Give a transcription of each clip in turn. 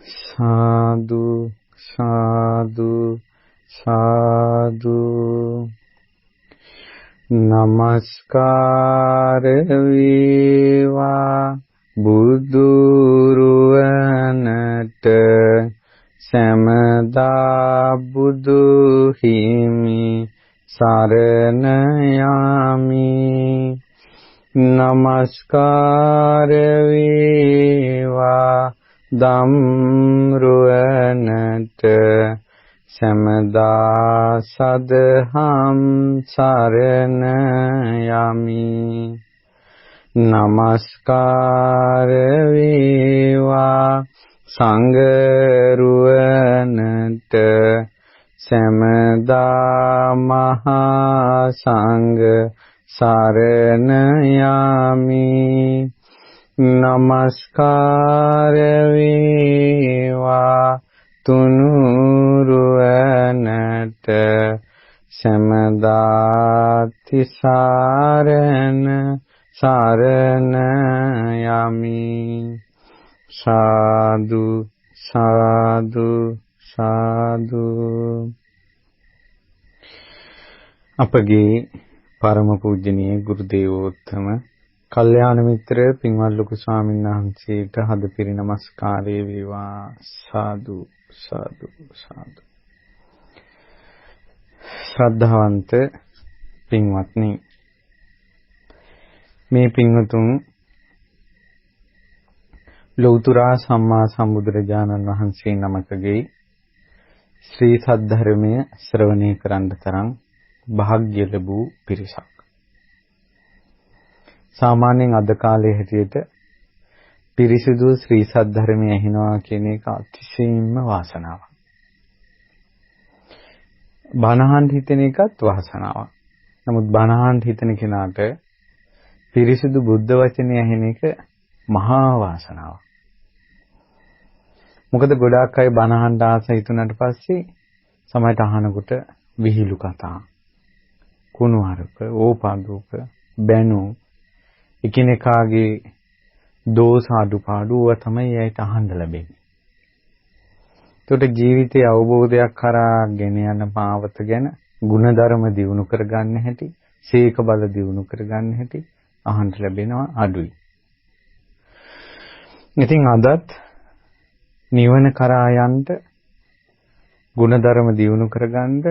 සාදු සාදු සාදු නමස්කාර වේවා බුදුරුවනට සමදා බුදු හිමි සරණ යමි නමස්කාර වේවා ධම්රුවනට සමදා සදහම් සරණ යමි නමස්කාර වේවා සංඝරුවනට සමදා මහා සංඝ සරණ යමි නමස්කාර වේවා තුනුරුවනට සමදා තිසරණ සරණ යමි සාදු සාදු සාදු අපගේ පරම පූජනීය ගුරු දේවෝත්තම කල්යාණ මිත්‍ර පින්වත් ලොකු ස්වාමීන් වහන්සේට හදපිරි නමස්කාරය වේවා සාදු සාදු සාදු ශ්‍රද්ධාවන්ත පින්වත්නි මේ පින්වතුන් ලෞතර සම්මා සම්බුදුරජාණන් වහන්සේ නමකගේ ශ්‍රී සද්ධර්මය ශ්‍රවණය කරන්න තරම් වාසනාව ලැබූ පිරිසක්. සාමාන්‍යයෙන් අද කාලේ හැටියට පිරිසිදු ශ්‍රී සද්ධර්මය ඇහෙනවා කියන එක අතිශයින්ම වාසනාවක්. බණහන් හිතෙන එකත් වාසනාවක්. නමුත් බණහන් හිතන කෙනාට පිරිසිදු බුද්ධ වචනේ ඇහෙන එක මහා වාසනාවක්. මොකද ගොඩාක් අය බණහන් ආස හිතුණාට පස්සේ සමහරට අහනකොට විහිළු කතා, කුණුහරුප, ඕපාදුප, බැනු එකිනෙකාගේ දෝෂ අඩුපාඩු තමයි ඇයිට අහන්න ලැබෙන්නේ. ඒකට ජීවිතයේ අවබෝධයක් කරා ගෙන යන පාවත ගැන ಗುಣධර්ම දියුණු කරගන්න හැටි, සීක බල දියුණු කරගන්න හැටි අහන්න ලැබෙනවා අඩුයි. ඉතින් අදත් නිවන කරා යන්න ಗುಣධර්ම දියුණු කරගන්න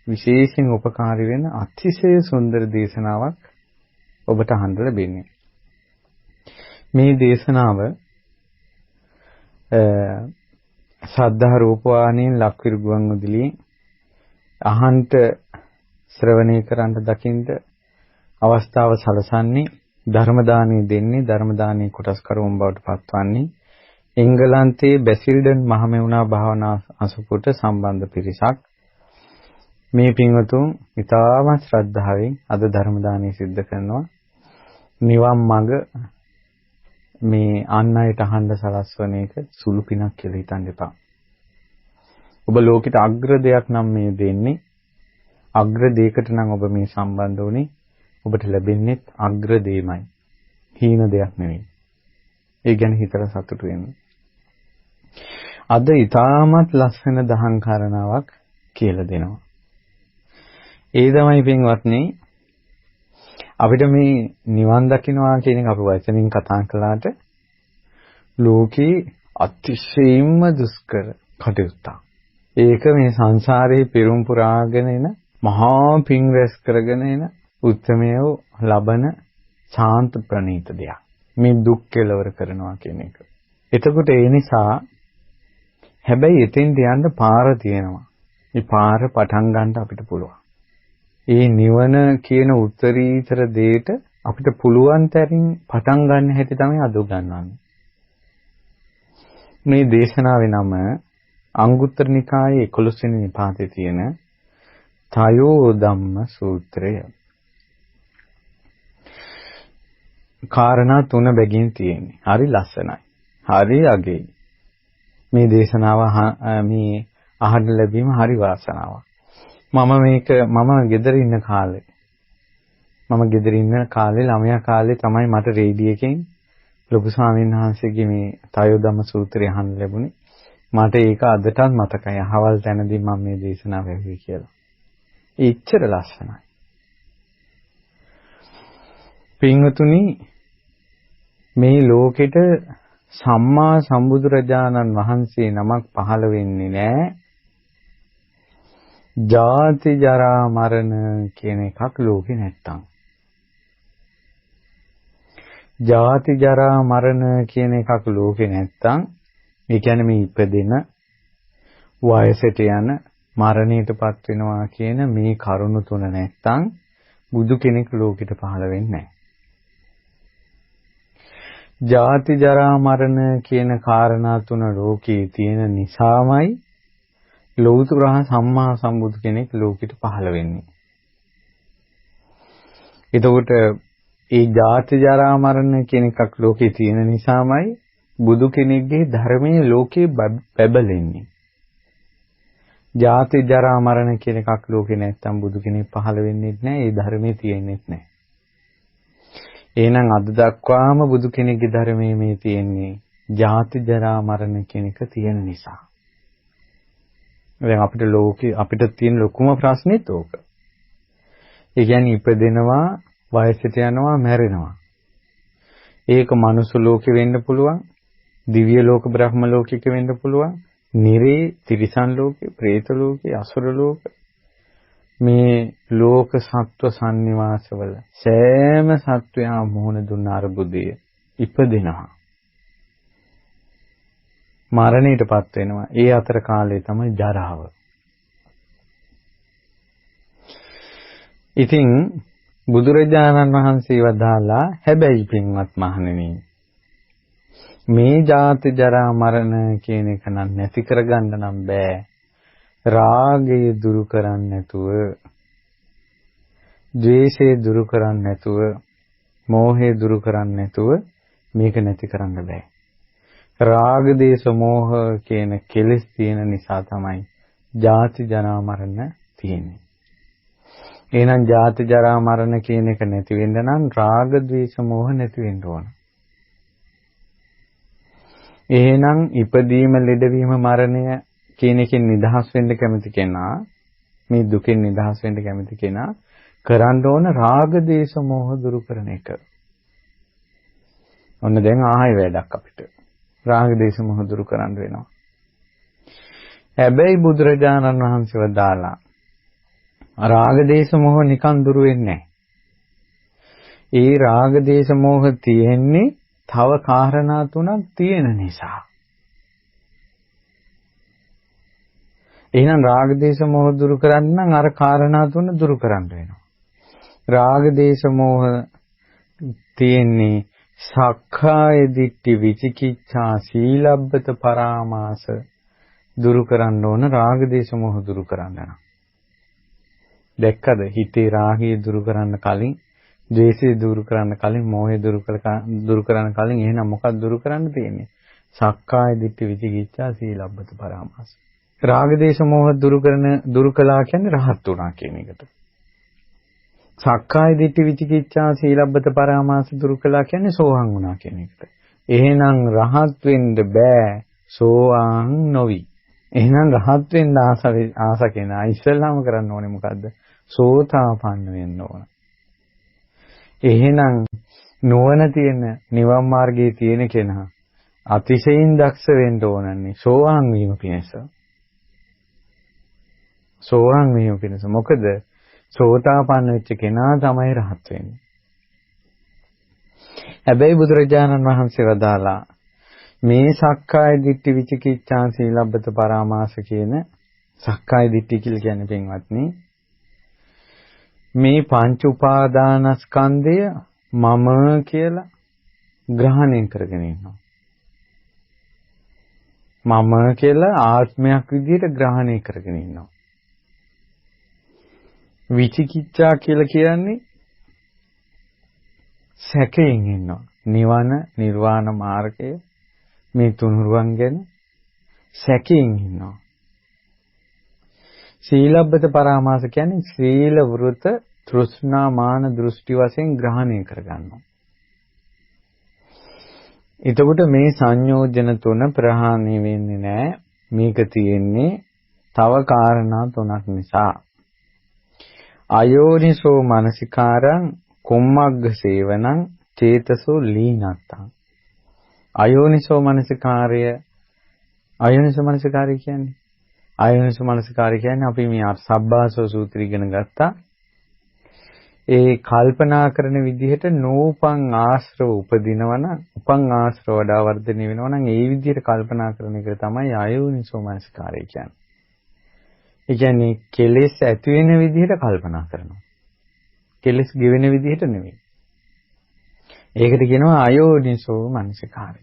විශේෂයෙන් උපකාරී වෙන අතිශය සුන්දර දේශනාවක් ඔබට අහන්න ලැබෙන්නේ. මේ දේශනාව ශ්‍රද්ධා රූපවාහිනියෙන් ලක්විරු ගුවන්විදුලියේ අහන්ට ශ්‍රවණය කරන්න දකින්න අවස්ථාව සලසන්නේ ධර්ම දානය දෙන්නේ ධර්ම දානයේ කොටස් කරුවන් බවට පත්වන්නේ එංගලන්තයේ බැසිල්ඩන් මහමෙවුනා භාවනා අසුපුට සම්බන්ධ පිරිසක්. මේ පින්වතුන් ඉතාමත් ශ්‍රද්ධාවෙන් අද ධර්ම දානය සිද්ධ කරනවා. නිවන් මඟ මේ අන් අයට අහන්න සලස්වන එක සුළු පිනක් කියලා හිතන්න එපා. ඔබ ලෝකෙට අග්‍ර දෙයක් නම් මේ දෙන්නේ. අග්‍ර දෙයකට නම් ඔබ මේ සම්බන්ධ වුණේ. ඔබට ලැබෙන්නේ අග්‍ර දෙයමයි. හීන දෙයක් නෙවෙයි. ඒ ගැන හිතලා සතුටු වෙන්න. අද ඊටමත් ලස්සන දහම් කාරණාවක් කියලා දෙනවා. ඒ තමයි පින්වත්නි අපිට මේ නිවන් දකින්නවා කියන එක අපි වචනින් කතා කළාට ලෝකේ අතිශයින්ම දුෂ්කර කටයුත්තක්. ඒක මේ සංසාරේ පෙරම් පුරාගෙන එන මහා පිං රැස් කරගෙන එන උත්මයෝ ලබන ශාන්ත ප්‍රණීත දෙයක්. මේ දුක් කෙලවර කරනවා කියන එක. එතකොට ඒ නිසා හැබැයි එතෙන්ට යන්න පාර තියෙනවා. මේ පාර පටන් ගන්න අපිට පුළුවන්. ඒ නිවන කියන උත්තරීතර දෙයට අපිට පුළුවන් තරමින් පටන් ගන්න හැටි තමයි අද උගන්වන්නේ. මේ දේශනාවේ නම අංගුත්තර නිකායේ 11 වෙනි නිපාතේ තියෙන තයෝ ධම්ම සූත්‍රය. කාරණා 3 බැගින් තියෙන්නේ. හරි ලස්සනයි. හරි අගෙයි. මේ දේශනාව මේ අහන්න ලැබීම හරි වාසනාවක්. මම ගෙදර ඉන්න කාලේ ළමයා කාලේ තමයි මට රේඩියෝ එකෙන් ලොකු ස්වාමීන් වහන්සේගේ මේ තයෝ ධම්ම සූත්‍රය අහන්න ලැබුණේ. මට ඒක අදටත් මතකයි. අහවල් තැනදී මම මේ දේශනාව ඇහුවේ කියලා. එච්චර ලස්සනයි. පින්වතුනි, මේ ලෝකෙට සම්මා සම්බුදුරජාණන් වහන්සේ නමක් පහළ වෙන්නේ නැහැ. ජාති ජරා මරණ කියන එකක් ලෝකේ නැත්තම්. ජාති ජරා මරණ කියන එකක් ලෝකේ නැත්තම්, ඒ කියන්නේ මේ ඉපදෙන, වයසට යන, මරණයටපත් වෙනවා කියන මේ කරුණු තුන නැත්තම් බුදු කෙනෙක් ලෝකෙට පහළ වෙන්නේ නැහැ. ජාති ජරා මරණ කියන කාරණා තුන ලෝකේ තියෙන නිසාමයි ලෞතර සම්මා සම්බුදු කෙනෙක් ලෝකෙට පහළ වෙන්නේ. එතකොට ඒ ජාති ජරා මරණ කියන එකක් ලෝකේ තියෙන නිසාමයි බුදු කෙනෙක්ගේ ධර්මයේ ලෝකේ බැබලෙන්නේ. ජාති ජරා මරණ කියන එකක් ලෝකේ නැත්තම් බුදු කෙනෙක් පහළ වෙන්නේ නැහැ. ඒ ධර්මයේ තියෙන්නේ නැහැ. එහෙනම් අද දක්වාම බුදු කෙනෙක්ගේ ධර්මයේ මේ තියෙන්නේ ජාති ජරා මරණ කියන එක තියෙන නිසා. දැන් අපිට තියෙන ලොකුම ප්‍රශ්නේත් ඕක. ඒ කියන්නේ ඉපදෙනවා, වයසට යනවා, මැරෙනවා. ඒක මනුස්ස ලෝකෙ වෙන්න පුළුවන්, දිව්‍ය ලෝක, බ්‍රහ්ම ලෝකෙක වෙන්න පුළුවන්, නිරේ, තිරිසන් ලෝකෙ, പ്രേත ලෝකෙ, අසුර ලෝක. මේ ලෝක සත්ව සංනිවාසවල සෑම සත්වයා මුහුණ දුන්න අරුබුදය ඉපදෙනවා. මරණයටපත් වෙනවා. ඒ අතර කාලය තමයි ජරාව. ඉතින් බුදුරජාණන් වහන්සේ වදාලා, හැබැයි පින්වත් මහණෙනි, මේ ජාති ජරා මරණ කියන එක නම් නැති කරගන්න නම් බෑ. රාගය දුරු කරන්නේ නැතුව, ද්වේෂය දුරු කරන්නේ නැතුව, මෝහය දුරු කරන්නේ නැතුව මේක නැති කරන්න බෑ. රාග දේශ මොහ කියන කෙලෙස් තියෙන නිසා තමයි ජාති ජරා මරණ තියෙන්නේ. එහෙනම් ජාති ජරා මරණ කියන එක නැති වෙන්න නම් රාග ද්වේෂ මොහ නැති වෙන්න ඕන. එහෙනම් ඉපදීම, ලෙඩවීම, මරණය කියන එකෙන් නිදහස් වෙන්න කැමති කෙනා, මේ දුකෙන් නිදහස් වෙන්න කැමති කෙනා කරන්න ඕන රාග දේශ මොහ දුරු කරන එක. ඔන්න දැන් ආයෙ වැඩක් අපිට. රාග දේශ මොහ දුරු කරන්න වෙනවා. හැබැයි බුදුරජාණන් වහන්සේ වදාලා රාග දේශ මොහ නිකන් දුරු වෙන්නේ නැහැ. ඒ රාග දේශ මොහ තියෙන්නේ තව කාරණා තුනක් තියෙන නිසා. එහෙනම් රාග දේශ මොහ දුරු කරන්න නම් අර කාරණා තුන දුරු කරන්න වෙනවා. රාග දේශ මොහ තියෙන්නේ සක්කාය දිට්ඨි, විචිකිච්ඡා, සීලබ්බත පරාමාස දුරු කරන්න ඕන. රාග දේශ මොහ දුරු කරන්න නම් දැක්කද? හිතේ රාගය දුරු කරන්න කලින්, ද්වේෂය දුරු කරන්න කලින්, මෝහය දුරු කරන්න කලින් එහෙනම් මොකක්ද දුරු කරන්න තියෙන්නේ? සක්කාය දිට්ඨි, විචිකිච්ඡා, සීලබ්බත පරාමාස. රාග දේශ මොහ දුරු කළා කියන්නේ රහත් වුණා කියන එකට. සක්කාය දිට්ඨි, විචිකිච්ඡා, සීලබ්බත පරාමාස දුරු කළා කියන්නේ සෝවාන් වුණා කියන එකට. එහෙනම් රහත් වෙන්න බෑ සෝවාන් නොවි. එහෙනම් රහත් වෙන්න ආස කෙනා ඉස්සෙල්ලාම කරන්න ඕනේ මොකද්ද? සෝතාපන්න වෙන්න ඕන. එහෙනම් නුවණ තියෙන, නිවන් මාර්ගයේ තියෙන කෙනා අතිශයින් දක්ෂ වෙන්න ඕනන්නේ සෝවාන් වීම පිණිස. සෝවාන් වීම පිණිස. මොකද සෝතාපන්න වෙච්ච කෙනා තමයි රහත් වෙන්නේ. හැබැයි බුදුරජාණන් වහන්සේ වදාලා මේ සක්කාය දිට්ඨි, විචිකිච්ඡා, සීලබ්බත පරාමාස කියන සක්කාය දිට්ඨි කියලා කියන්නේ පින්වත්නි, මේ පංච උපාදානස්කන්ධය මම කියලා ග්‍රහණය කරගෙන ඉන්නවා. මම කියලා ආත්මයක් විදිහට ග්‍රහණය කරගෙන ඉන්නවා. විචිකිච්ඡා කියලා කියන්නේ සැකයෙන් ඉන්නවා. නිවන, නිර්වාණ මාර්ගය, මේ තුනුරුවන් ගැන සැකයෙන් ඉන්නවා. සීලබ්බත පරාමාස කියන්නේ සීල වෘත, තෘෂ්ණා, මාන, දෘෂ්ටි වශයෙන් ග්‍රහණය කරගන්නවා. එතකොට මේ සංයෝජන තුන ප්‍රහාණය වෙන්නේ නැහැ. මේක තියෙන්නේ තව කාරණා තුනක් නිසා. අයෝනිසෝ මනසිකාරං කුම්මග්ග සේවනං චේතසෝ ලීනත්තං. අයෝනිසෝ මනසිකාරය කියන්නේ අපි මේ සබ්බාසව සූත්‍රය ඉගෙන ගත්තා. ඒ කල්පනා කරන විදිහට නූපං ආශ්‍රව උපදිනවනම් උපං ආශ්‍රව වඩා වර්ධනය වෙනවනම් ඒ විදිහට කල්පනා කරන එක තමයි අයෝනිසෝ මනසිකාරය කියන්නේ. ඒ කියන්නේ කෙලෙස් ඇති වෙන විදිහට කල්පනා කරනවා. කෙලෙස් ගෙවෙන විදිහට නෙවෙයි. ඒකට කියනවා අයෝනිසෝ මනසිකාරය.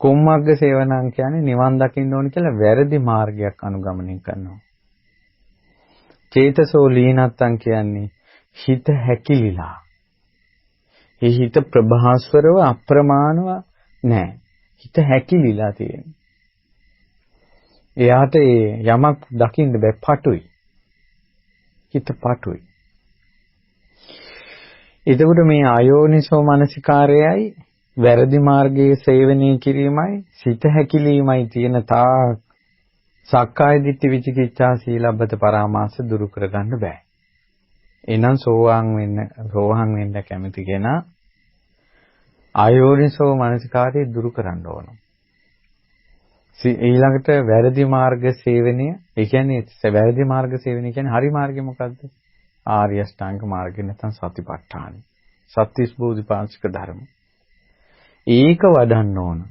කුම්මග්ග සේවනං කියන්නේ නිවන් දකින්න ඕන කියලා වැරදි මාර්ගයක් අනුගමනය කරනවා. චේතසෝ ලීනත්තං කියන්නේ හිත හැකිලිලා. ඒ හිත ප්‍රභාස්වරව අප්‍රමාණව නැහැ. හිත හැකිලිලා තියෙනවා. එයාට යමක් දකින්න බෑ, පටුයි. හිත පටුයි. එතකොට මේ අයෝනිසෝ මනසිකාරයයි වැරදි මාර්ගයේ සේවනය කිරීමයි සිත හැකිලීමයි තියෙන තා සක්කාය දිට්ඨි විචිකිච්ඡා සීලබ්බත පරාමාස දුරු කරගන්න බෑ. එහෙනම් සෝවාන් වෙන්න කැමති කෙනා අයෝනිසෝ මනසිකාරය දුරු කරන්න ඕන. ඊළඟට වැරදි මාර්ග සේවනය, ඒ කියන්නේ වැරදි මාර්ග සේවනය කියන්නේ හරි මාර්ගය මොකද්ද? ආර්ය අෂ්ටාංග මාර්ගය නැත්නම් සතිපට්ඨාන. සත්‍තිස් බෝධිපාක්ෂික ධර්ම. ඒක වඩන්න ඕන.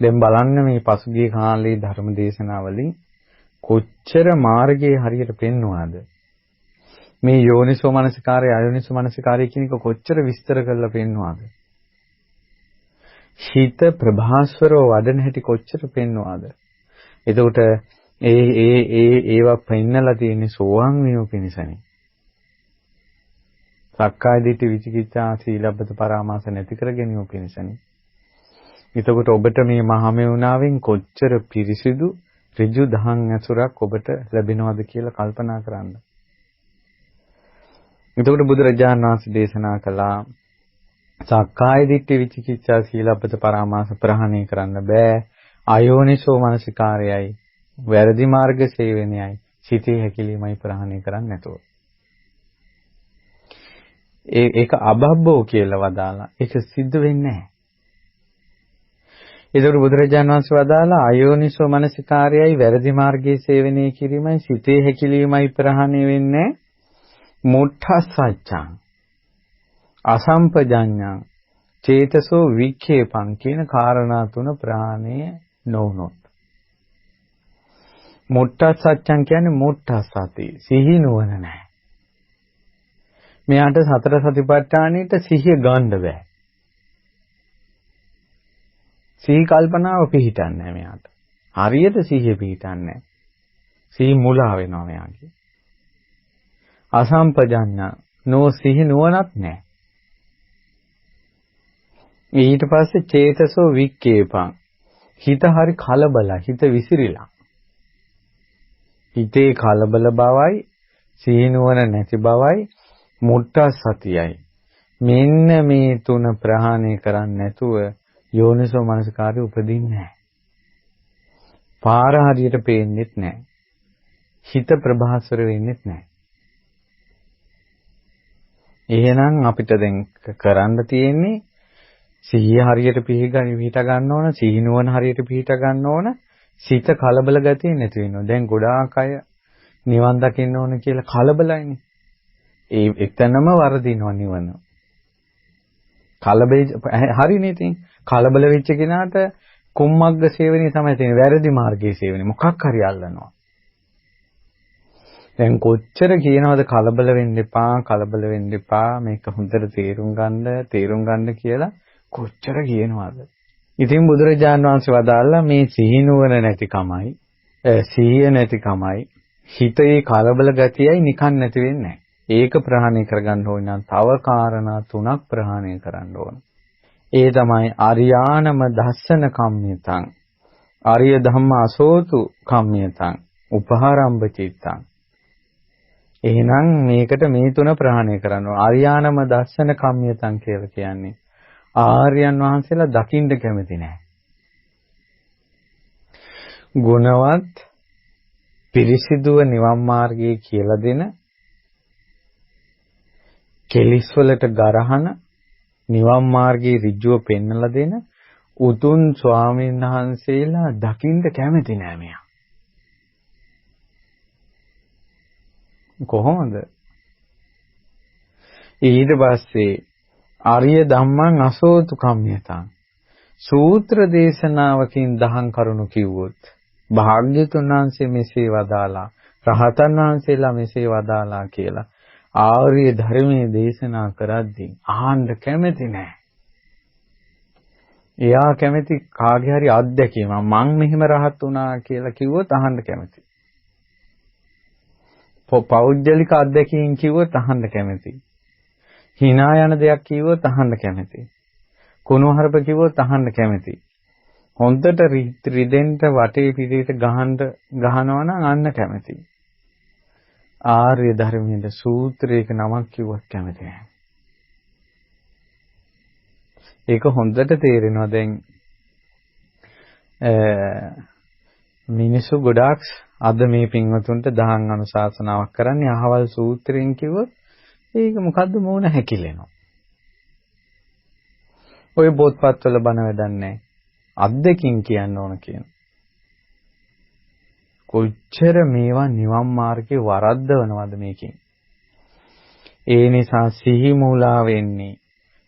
දැන් බලන්න මේ පසුගිය කාලේ ධර්ම දේශනාවලින් කොච්චර මාර්ගයේ හරියට පෙන්වනවද? මේ යෝනිසෝ මනසිකාරය අයෝනිසෝ මනසිකාරය කියන එක කොච්චර විස්තර කරලා පෙන්වනවද? හිත ප්‍රභාස්වරව වඩන හැටි කොච්චර පෙන්වනවද? එතකොට ඒවා පෙන්නලා තියෙන්නේ සෝවාන් වීම පිණිසනේ. සක්කාය දිට්ඨි විචිකිච්ඡා සීලබ්බත පරාමාස නැති කර ගැනීම පිණිසනේ. එතකොට ඔබට මේ මහමෙවුනාවෙන් කොච්චර පිරිසිදු ඍජු දහම් ඇසුරක් ඔබට ලැබෙනවද කියලා කල්පනා කරන්න. එතකොට බුදුරජාණන් වහන්සේ දේශනා කළා සක්කාය දිට්ඨි විචිකිච්ඡා සීලබ්බත පරාමාස ප්‍රහාණය කරන්න බෑ. අයෝනිසෝ මනසිකාරයයි වැරදි මාර්ග සේවනයයි සිතේ හැකිලීමයි ප්‍රහාණය කරන්නේ නැතුව. ඒක අබබ්බෝ කියලා වදාලා ඒක සිද්ධ වෙන්නේ නැහැ. ඒතකොට බුදුරජාණන් වහන්සේ වදාලා අයෝනිසෝ මනසිකාරයයි වැරදි මාර්ගයේ සේවනය කිරීමයි සිතේ හැකිලීමයි ප්‍රහාණය වෙන්නේ මුට්ඨස්සච්ඡං අසම්පජඤ්ඤං චේතසෝ වික්ඛේපං කියන කාරණා තුන ප්‍රහාණය නොවුනොත්. මුට්ඨස්සච්ඡං කියන්නේ මුට්ඨස්සති සිහි නුවණ නැහැ. මෙයාට සතර සතිපට්ඨානෙට සිහිය ගන්න බෑ. සිහි කල්පනාව පිහිටන්නේ නැහැ මෙයාට. හරියට සිහිය පිහිටන්නේ නැහැ. සිහි මුලා වෙනවා මෙයාගේ. අසම්පජඤ්ඤා නෝ සිහි නුවණක් නැහැ. ඊට පස්සේ චේතසෝ වික්කේපං හිත හරි කලබලයි, හිත විසිරිලා. හිතේ කලබල බවයි සිහි නුවණ නැති බවයි මුට්ඨ සතියයි. මෙන්න මේ තුන ප්‍රහාණය කරන්නේ නැතුව යෝනිසෝ මනසිකාරය උපදින්නේ නැහැ. පාර හරියට පේන්නේත් නැහැ. හිත ප්‍රභාස්වර වෙන්නේත් නැහැ. එහෙනම් අපිට දැන් කරන්න තියෙන්නේ සිහිය හරියට පිහිට ගන්න ඕන, සිහි නුවණ හරියට පිහිට ගන්න ඕන, සිත කලබල ගතිය නැති වෙනවා. දැන් ගොඩාක් අය නිවන් දකින්න ඕන කියලා කලබලයිනේ. ඒ එතනම වර්ධිනවා නිවන. හරිනේ ඉතින් කලබල වෙච්ච කෙනාට කුම්මග්ග සේවනයේ තමයි තියෙන්නේ, වැරදි මාර්ගයේ සේවනයේ මොකක් හරි අල්ලනවා. දැන් කොච්චර කියනවද කලබල වෙන්න එපා මේක හොඳට තේරුම් ගන්න කියලා කොච්චර කියනවද? ඉතින් බුදුරජාණන් වහන්සේ වදාළා මේ සිහිනුවන නැතිකමයි සිහිය නැතිකමයි හිතේ කලබල ගතියයි නිකන් නැති වෙන්නේ නැහැ. ඒක ප්‍රහාණය කරගන්න ඕන නම් තව කාරණා තුනක් ප්‍රහාණය කරන්න ඕන. ඒ තමයි අරියානම දස්සන කම්මිතං, අරිය ධම්ම අසෝතු කම්මිතං, උපහාරම්භ චිත්තං. එහෙනම් මේකට මේ තුන ප්‍රහාණය කරන්න ඕන. අරියානම දස්සන කම්මිතං කියලා කියන්නේ ආර්යයන් වහන්සේලා දකින්න කැමති නැහැ. ගුණවත් පිරිසිදුව නිවන් මාර්ගයේ කියලා දෙන කෙලිස් වලට ගරහන නිවන් මාර්ගයේ ඍජුව පෙන්වලා දෙන උතුම් ස්වාමීන් වහන්සේලා දකින්න කැමති නෑ මෙයා. කොහොමද? ඊට පස්සේ ආර්ය ධම්මං අසෝතු කම්මියතං සූත්‍ර දේශනාවකින් දහම් කරුණු කිව්වොත් භාග්‍යතුන් වහන්සේ මෙසේ වදාලා රහතන් වහන්සේලා මෙසේ වදාලා කියලා ආර්ය ධර්මයේ දේශනා කරද්දී අහන්න කැමති නෑ. එයා කැමති කාගේ හරි අත්දැකීම මං මෙහෙම රහත් වුණා කියලා කිව්වොත් අහන්න කැමති. පෞද්ගලික අත්දැකීම් කිව්වොත් අහන්න කැමති. hina යන දෙයක් කිව්වොත් අහන්න කැමති. කුණුහරුප කිව්වොත් අහන්න කැමති. හොඳට රිදෙන්න වටේ පිටිට ගහනවා නම් අන්න කැමති. ආර්ය ධර්මයේ සූත්‍රයක නමක් කිව්වත් කැමති නැහැ. ඒක හොඳට තේරෙනවා දැන් මිනිස්සු ගොඩාක් අද මේ පින්වතුන්ට දහම් අනුශාසනාවක් කරන්නේ අහවල් සූත්‍රයෙන් කිව්වොත් ඒක මොකද්ද මෝන හැකිලෙනවා. ඔය බෝධපත්වල බණ වැඩන්නේ අද්දකින් කියන්න ඕන කියන. කොච්චර මේවා නිවන් මාර්ගේ වරද්දවනවද මේකෙන්. ඒ නිසා සිහි මූලා වෙන්නේ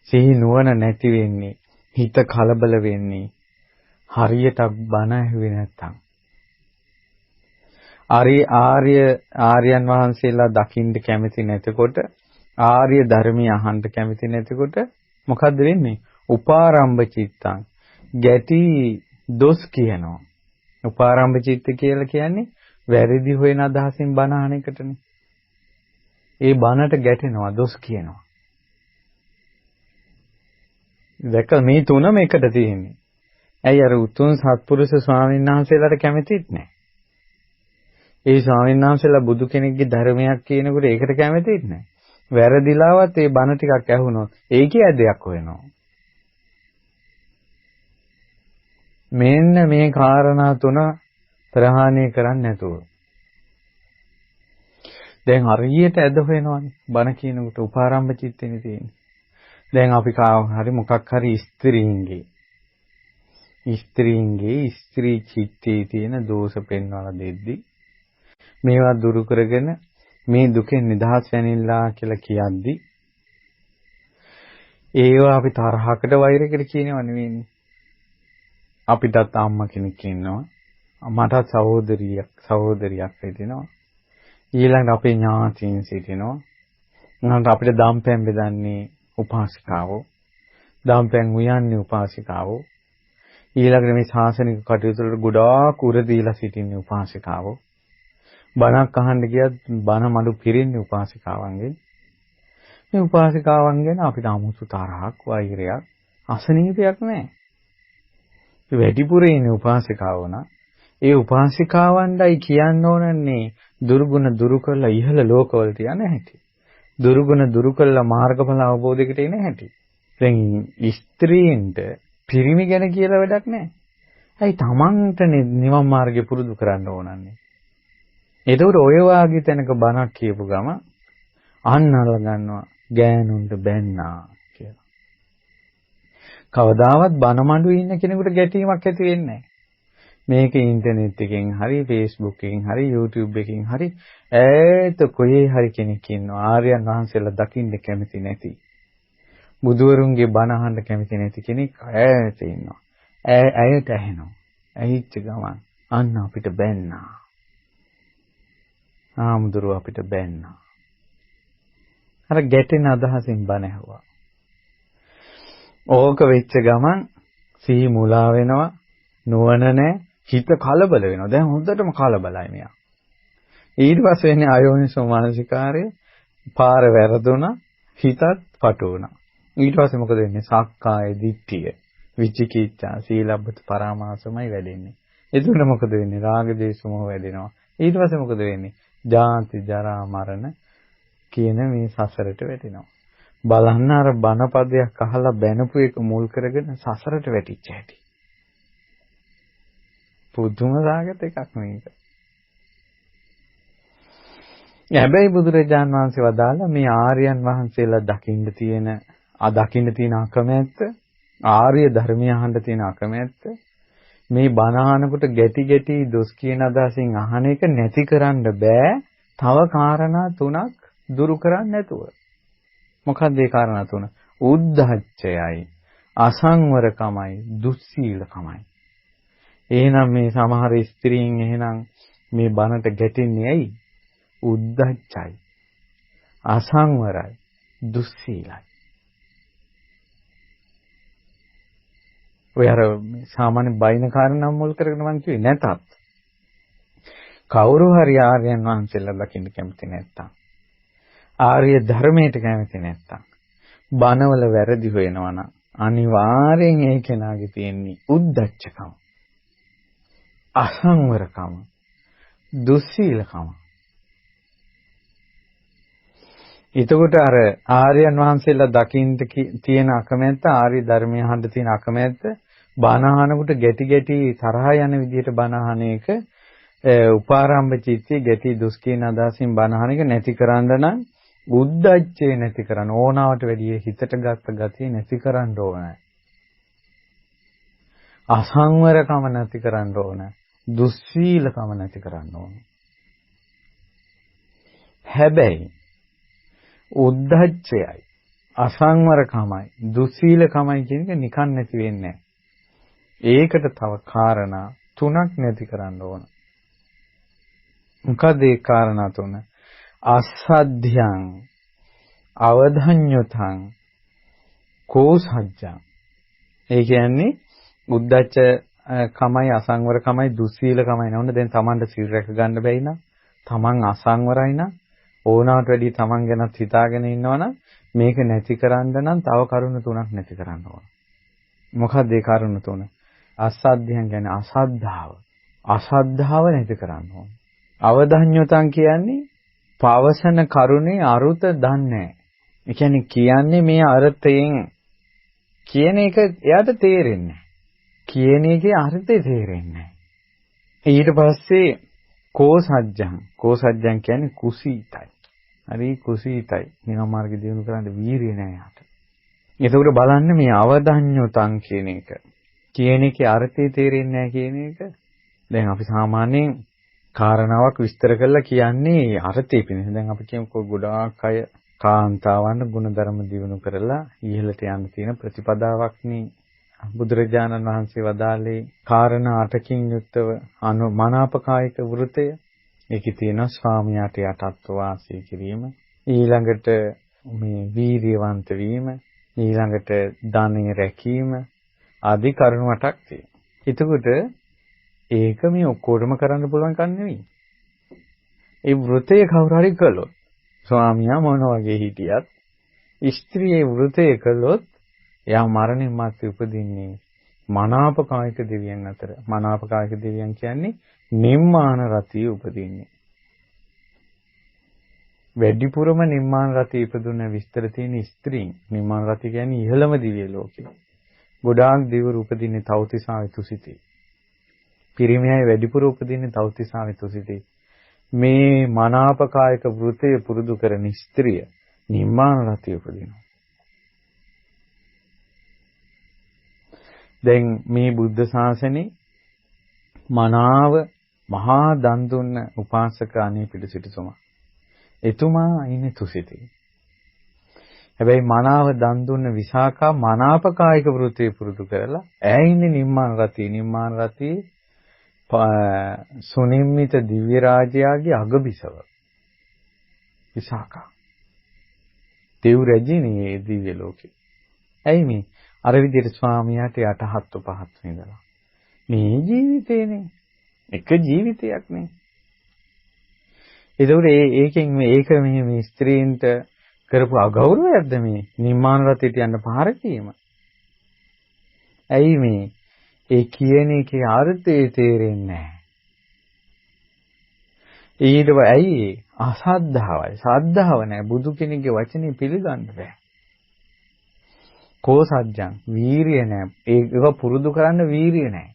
සිහි නුවණ නැති වෙන්නේ හිත කලබල වෙන්නේ හරියට බණ ඇහුවේ නැත්තම්. ආර්යයන් වහන්සේලා දකින්න කැමති නැතකොට ආර්ය ධර්මය අහන්න කැමති නැතකොට මොකද්ද වෙන්නේ? උපාරම්භ චිත්තං ගැටි දොස් කියනවා. උපාරම්භ චිත්ත කියලා කියන්නේ වැරදි හොයන අදහසින් බණ අහන එකටනේ. ඒ බණට ගැටෙනවා දොස් කියනවා. දැක මේ තුනම එකට තියෙන්නේ. ඇයි අර උතුම් සත්පුරුෂ ස්වාමීන් වහන්සේලාට කැමතිත් නැහැ. ඒ ස්වාමීන් වහන්සේලා බුදු කෙනෙක්ගේ ධර්මයක් කියනකොට ඒකට කැමතිත් නැහැ. වැරදිලාවත් ඒ බණ ටිකක් ඇහුනොත් ඒකේ ඇදයක් හොයනවා. මෙන්න මේ කාරණා තුන ප්‍රහාණය කරන්න නැතුව. දැන් හරියට ඇද හොයනවානේ බණ කියනකොට උපාරම්භ චිත්තෙනේ තියෙන්නේ. දැන් අපි හරි මොකක් හරි ස්ත්‍රීන්ගේ ස්ත්‍රී චිත්තේ තියෙන දෝෂ පෙන්වලා දෙද්දි මේවා දුරු කරගෙන මේ දුකෙන් නිදහස් වෙනිලා කියලා කියද්දි ඒවා අපි තරහකට වෛරයකට කියනව නෙවෙයිනේ. අපිටත් අම්මා කෙනෙක් ඉන්නවා. මටත් සහෝදරියක් සිටිනවා. ඊළඟට අපේ ඥාතීන් සිටිනවා. ඊළඟට අපිට දම්පැන් බෙදන්නේ උපාසිකාවෝ. දම්පැන් උයන්නේ උපාසිකාවෝ. ඊළඟට මේ ශාසනික කටයුතු වලට ගොඩාක් උර දීලා සිටින්නේ උපාසිකාවෝ. බණක් අහන්න ගියත් බණ මඩු පිරින්නේ උපාසිකාවන්ගෙන්. මේ උපාසිකාවන් ගැන අපිට 아무තු තරහක් වෛරයක් අසනීපයක් නැහැ. වැඩිපුර ඉන්නේ උපාසිකාවෝ නා. ඒ උපාසිකාවන්ටයි කියන්න ඕනන්නේ දුර්ගුණ දුරු කරලා ඉහළ ලෝකවලට යන හැටි. දුර්ගුණ දුරු කරලා මාර්ගඵල අවබෝධයකට එන හැටි. දැන් ස්ත්‍රීන්ට පිරිමි ගැන කියලා වැඩක් නැහැ. ඇයි තමන්ට නිවන් මාර්ගේ පුරුදු කරන්න ඕනන්නේ. ඒතකොට ඔය වාගේ තැනක බණක් කියපු ගම අන්නල ගන්නවා ගෑනුන්ට බැන්නා කියලා. කවදාවත් බණ මඬුවේ ඉන්න කෙනෙකුට ගැටීමක් ඇති වෙන්නේ නැහැ. මේක ඉන්ටර්නෙට් එකෙන් හරි Facebook එකෙන් හරි YouTube එකෙන් හරි ඈත කොහේ හරි කෙනෙක් ඉන්නවා ආර්යයන් වහන්සේලා දකින්න කැමති නැති. බුදුවරුන්ගේ බණ අහන්න කැමති නැති කෙනෙක් ඈත ඉන්නවා. ඇයට ඇහෙනවා. ඇහිච්ච ගමන් අන්න අපිට බැන්නා. ආමුදුරුව අපිට බැන්නා. අර ගැටෙන අදහසින් බණ ඇහුවා. ඕක වෙච්ච ගමන් සිහි මුලා වෙනවා. නුවණ නැහැ. හිත කලබල වෙනවා. දැන් හොඳටම කලබලයි මෙයා. ඊට පස්සේ එන්නේ අයෝනිසෝ මානසිකාරය. පාර වැරදුනා. හිතත් පටු වුණා. ඊට පස්සේ මොකද වෙන්නේ? සක්කාය දිට්ඨිය, විචිකිච්ඡා, සීලබ්බත පරාමාසමයි වැඩෙන්නේ. එතකොට මොකද වෙන්නේ? රාග දේශ මොහ වැඩෙනවා. ඊට පස්සේ මොකද වෙන්නේ? ජාති ජරා මරණ කියන මේ සසරට වැටෙනවා. බලන්න අර බණපදයක් අහලා බැනපු එක මුල් කරගෙන සසරට වැටිච්ච හැටි. පුදුම සාගත එකක් මේක. හැබැයි බුදුරජාන් වහන්සේ වදාලා මේ ආර්යයන් වහන්සේලා දකින්න තියෙන අකමැත්ත, ආර්ය ධර්මය අහන්න තියෙන අකමැත්ත, මේ බණ අහනකොට ගැටි දොස් කියන අදහසින් අහන එක නැති කරන්න බෑ. තව කාරණා 3ක් දුරු කරන්න නැතුව. මොකක්ද ඒ කාරණා 3? උද්ධච්චයයි, අසංවරකමයි, දුස්සීලකමයි. එහෙනම් මේ සමහර ස්ත්‍රීන් එහෙනම් මේ බණට ගැටෙන්නේ ඇයි? උද්ධච්චයි, අසංවරයි, දුස්සීලයි. ඔය අර සාමාන්‍ය බයින කාරණා මුල් කරගෙන මම කිව්වේ නැතත් කවුරු හරි ආර්යයන් වහන්සේලා දකින්න කැමති නැත්තම්, ආර්ය ධර්මයට කැමති නැත්තම්, බණවල වැරදි හොයනවා නම් අනිවාර්යෙන් ඒ කෙනාගේ තියෙන්නේ උද්ධච්චකම, අසංවරකම, දුස්සීලකම. එතකොට අර ආර්යයන් වහන්සේලා දකින්න තියෙන අකමැත්ත, ආර්ය ධර්මය අහන්න තියෙන අකමැත්ත, බණ අහනකොට ගැටි තරහ යන විදිහට බණ අහන එක, උපාරම්භ චිත්තේ ගැටි දුස් කියන අදහසින් බණ අහන එක නැති කරන්න නම් උද්ධච්චේ නැති කරන්න ඕනාවට වැඩිය හිතට ගත්ත ගතිය නැති කරන්න ඕනේ. අසංවරකම නැති කරන්න ඕනේ. දුස්සීලකම නැති කරන්න ඕනේ. හැබැයි උද්ධච්චයයි, අසංවරකමයි, දුස්සීලකමයි කියන එක නිකන් නැති වෙන්නේ නැහැ. ඒකට තව කාරණා 3ක් නැති කරන්න ඕන. මොකද ඒ කාරණා 3? අසද්ධ්‍යං, අවධඤ්ඤතං, කෝසජ්ජං. ඒ කියන්නේ උද්ධච්ච කමයි, අසංවර කමයි, දුස්සීල කමයි නෝන. දැන් Tamanට සිල් රැක ගන්න බැයි නම්, Taman අසංවරයි නම්, ඕනාට වැඩි Taman ගැනත් හිතාගෙන ඉන්නවනම් මේක නැති කරන්න නම් තව කරුණු 3ක් නැති කරන්න ඕන. මොකක්ද ඒ කරුණු 3? අසද්ධ්‍යං කියන්නේ අසද්ධාව. අසද්ධාව නැති කරන්න ඕන. අවධඤ්ඤතං කියන්නේ පවසන කරුණේ අරුත දන්නේ. ඒ කියන්නේ මේ අර්ථයෙන් කියන එක එයාට තේරෙන්නේ නැහැ. කියන එකේ අර්ථය තේරෙන්නේ නැහැ. ඊට පස්සේ කෝසජ්ජං. කෝසජ්ජං කියන්නේ කුසීතයි. හරි කුසීතයි. නිකම් මාර්ගය දිනු කරන්න වීරිය නැහැ යාට. එතකොට බලන්න මේ අවධඤ්ඤතං කියන එක. කියන එකේ අර්ථය තේරෙන්නේ නැහැ කියන එක. දැන් අපි සාමාන්‍යයෙන් කාරණාවක් විස්තර කරලා කියන්නේ අර්ථය පිණිස. දැන් අපි කියමුකෝ ගොඩාක් අය කාන්තාවන් ගුණධර්ම දිනු කරලා ඉහළට යන්න තියෙන ප්‍රතිපදාවක්නේ බුදුරජාණන් වහන්සේ වදාළේ කාරණා 8කින් යුක්තව මනාපකායික වෘතය. ඒකේ තියෙනවා ස්වාමියාට යටත්ව වාසය කිරීම, ඊළඟට මේ වීර්යවන්ත වීම, ඊළඟට ධනෙ රැකීම ආදී කරුණු 8ක් තියෙනවා. එතකොට ඒක මේ ඔක්කොටම කරන්න පුළුවන් කන් නෙවෙයි. ඒ වෘතය කවුරු හරි කළොත්, ස්වාමියා මොන වගේ හිටියත්, ස්ත්‍රියේ වෘතය කළොත් එයා මරණින් මත්තේ උපදින්නේ මනාපකායික දෙවියන් අතර. මනාපකායික දෙවියන් කියන්නේ නිම්මාන රතිය උපදින්නේ. වැඩිපුරම නිම්මාන රතිය ඉපදුන විස්තර තියෙන ස්ත්‍රීන්. නිම්මාන රතිය කියන්නේ ඉහළම දිව්‍ය ලෝකේ. ගොඩාක් දිව්‍ය උපදින්නේ තව්තිසාවේ තුසිතේ. පිරිමියයි වැඩිපුර උපදින්නේ තව්තිසාවේ තුසිතේ. මේ මනාපකායික වෘතය පුරුදු කරන ස්ත්‍රිය නිම්මාන රතිය උපදිනවා. දැන් මේ බුද්ධ ශාසනේ මනාව මහා දන් දුන්න උපාසක අනේ පිළිසිටුතුමා. එතුමා ඉන්නේ තුසිතේ. හැබැයි මනාව දන් දුන්න විසාකා මනාපකායික වෘතය පුරුදු කරලා ඈ ඉන්නේ නිම්මාන රතිය. නිම්මාන රතිය සුනිම්මිත දිව්‍ය රාජයාගේ අගබිසව. විසාකා. දෙව් රැජිනේ දිව්‍ය ලෝකේ. ඇයි මේ අර විදිහට ස්වාමියාට යටහත් උපහත් වෙනවා. මේ ජීවිතේනේ. එක ජීවිතයක් නේ. ඒකෙන් මේක මේ ස්ත්‍රීන්ට කරපු අගෞරවයක්ද මේ නිර්මාණ රතේට යන්න පහර කීම? ඇයි මේ ඒ කියන එකේ අර්ථය තේරෙන්නේ නැහැ. ඊටව ඇයි අසද්ධාවයි. සද්ධාව නැහැ. බුදු කෙනෙක්ගේ වචනේ පිළිගන්න බෑ. කෝසජ්ජං වීරිය නැහැ. ඒක පුරුදු කරන්න වීරිය නැහැ.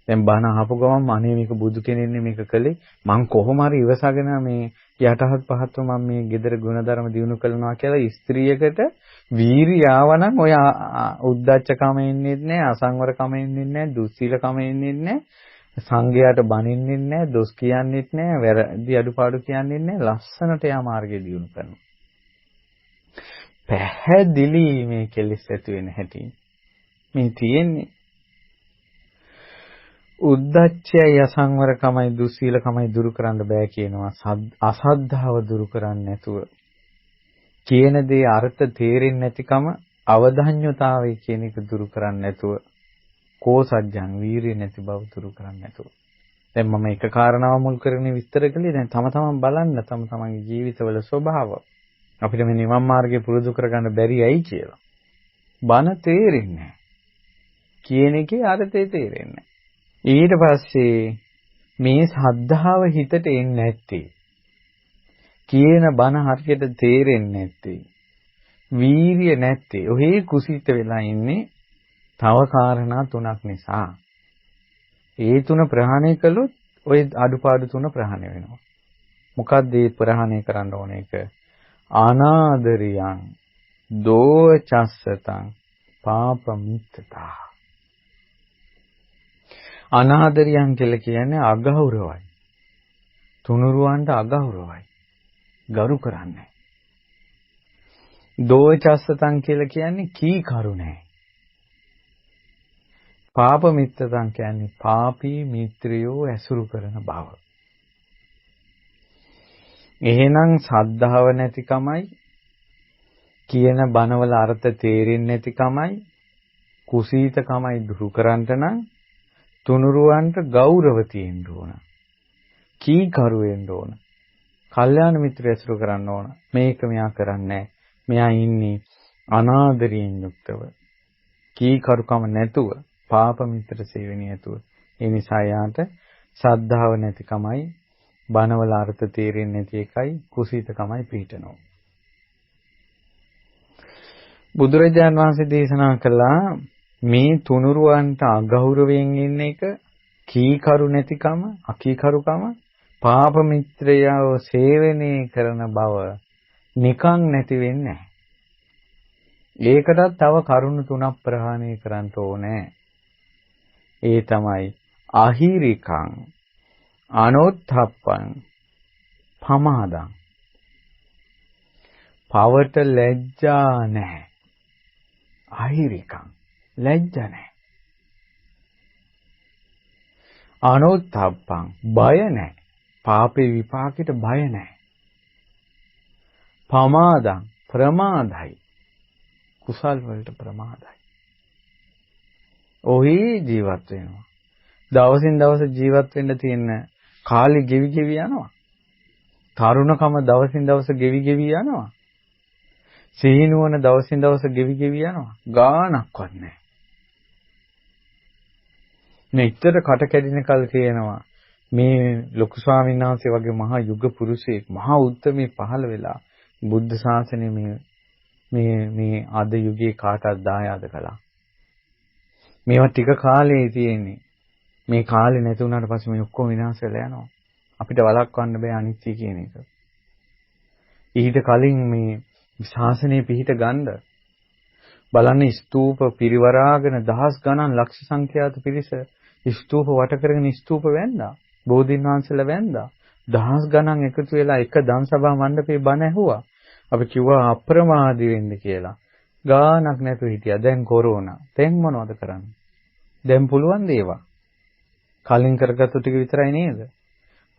දැන් බණ අහපු ගමන් අනේ මේක බුදු කෙනෙන්නේ මේක කළේ මං කොහොම හරි ඉවසගෙන මේ යටහත් පහත්ව මම මේ gedara ගුණධර්ම දිනු කරනවා කියලා ස්ත්‍රියකට වීරිය ආවනම් ඔය උද්දච්චකම එන්නේ නැහැ, අසංවරකම එන්නේ නැහැ, දුස්සීලකම එන්නේ නැහැ, සංඝයාට බනින්නේ නැහැ, දොස් කියන්නේත් නැහැ, වැරදි අඩුපාඩු කියන්නේත් නැහැ, ලස්සනට යා මාර්ගය දිනු කරනවා. පැහැදිලි මේ කෙලෙස් ඇති වෙන හැටි මේ තියෙන්නේ. උද්දච්චයයි අසංවරකමයි දුස්සීලකමයි දුරු කරන්න බෑ කියනවා. අසද්ධාව දුරු කරන්නේ නැතුව කියන දේ අර්ථ තේරෙන්නේ නැතිකම අවධාන්‍යතාවය කියන එක දුරු කරන්නේ නැතුව කෝසජ්ජං වීරිය නැති බව දුරු කරන්නේ නැතුව. දැන් මම එක කාරණාව මුල් කරගෙන විස්තර කළේ දැන් තම තමන් බලන්න තම තමන්ගේ ජීවිතවල ස්වභාව. අපිට මේ නිවන් මාර්ගය පුරුදු කරගන්න බැරි ඇයි කියලා. බන තේරෙන්නේ නැහැ. කියන එකේ අර්ථය තේරෙන්නේ නැහැ. ඊට පස්සේ මේ ශ්‍රද්ධාව හිතට එන්නේ නැත්තේ. කියන බන හරියට තේරෙන්නේ නැත්තේ. වීරිය නැත්තේ. ඔහේ කුසීත වෙලා ඉන්නේ තව කාරණා තුනක් නිසා. ඒ තුන ප්‍රහාණය කළොත් ওই අඩුපාඩු තුන ප්‍රහාණය වෙනවා. මොකක්ද මේ ප්‍රහාණය කරන්න ඕන එක? අනාදරියං දෝචස්සතං පාපමිත්තතා. අනාදරියන් කියලා කියන්නේ අගෞරවයි. තුනුරුවන්ට අගෞරවයි. ගරු කරන්නේ. දෝචස්සතං කියලා කියන්නේ කීකරු නැහැ. පාපමිත්තතං කියන්නේ පාපී මිත්‍රයෝ ඇසුරු කරන බව. එහෙනම් සද්ධාව නැතිකමයි කියන බණවල අර්ථ තේරෙන්නේ නැතිකමයි කුසීතකමයි දුරු කරන්නට නම් තුනුරුවන්ට ගෞරව තියෙන්න ඕන. කීකරු වෙන්න ඕන. කල්යාණ මිත්‍රය ඇසුරු කරන්න ඕන. මේක මෙයා කරන්නේ මෙයා ඉන්නේ අනාදරයෙන් යුක්තව. කීකරුකම නැතුව පාප මිත්‍ර සේවනීය නැතුව. ඒ නිසා යාට ශ්‍රද්ධාව නැතිකමයි බණවල අර්ථ තේරෙන්නේ නැති එකයි කුසීතකමයි පිහිටනවා. බුදුරජාන් වහන්සේ දේශනා කළා මේ තුනුරුවන්ට අගෞරවයෙන් ඉන්න එක කීකරු නැතිකම අකීකරුකම පාප මිත්‍රයව සේවනය කරන බව නිකන් නැති වෙන්නේ නැහැ. ඒකටත් තව කරුණු තුනක් ප්‍රහාණය කරන්න ඕනේ. ඒ තමයි අහිරිකං අනොත්ථප්පං පමාදං. පවට ලැජ්ජා නැහැ. අහිරිකං ලැජ්ජා නැහැ. අනොත්ථප්පං බය නැහැ. පාපේ විපාකෙට බය නැහැ. පමාදං ප්‍රමාදයි. කුසල් වලට ප්‍රමාදයි. ඔහි ජීවත් වෙනවා. දවසින් දවස ජීවත් වෙන්න තියෙන කාලෙ ගෙවි ගෙවි යනවා. තරුණකම දවසින් දවස ගෙවි ගෙවි යනවා. සීනුවන දවසින් දවස ගෙවි ගෙවි යනවා. ගාණක්වත් නැහැ. මෙච්චර කට කැඩෙන කල් කියනවා මේ ලොකු ස්වාමීන් වහන්සේ වගේ මහා යුග පුරුෂයෙක් මහා උත්තමී පහළ වෙලා බුද්ධ ශාසනය මේ අද යුගයේ කාටවත් දායාද කළා. මේවා ටික කාලේ තියෙන්නේ. මේ කාලේ නැති වුණාට පස්සේ මේ ඔක්කොම විනාශ වෙලා යනවා. අපිට වළක්වන්න බෑ අනිත්‍ය කියන එක. ඊට කලින් මේ ශාසනය පිහිට ගන්න බලන්න ස්තූප පිරිවරාගෙන දහස් ගණන් ලක්ෂ සංඛ්‍යාත පිරිස ස්තූප වට කරගෙන ස්තූප වැන්දා. බෝධීන් වහන්සේලා වැන්දා. දහස් ගණන් එකතු වෙලා එක දන්සභා මණ්ඩපේ බණ ඇහුවා. අපි කිව්වා අප්‍රමාදී වෙන්න කියලා. ගානක් නැතුව හිටියා. දැන් කොරෝනා. දැන් මොනවද කරන්නේ? දැන් පුළුවන් දේවා. කලින් කරගත්තු ටික විතරයි නේද?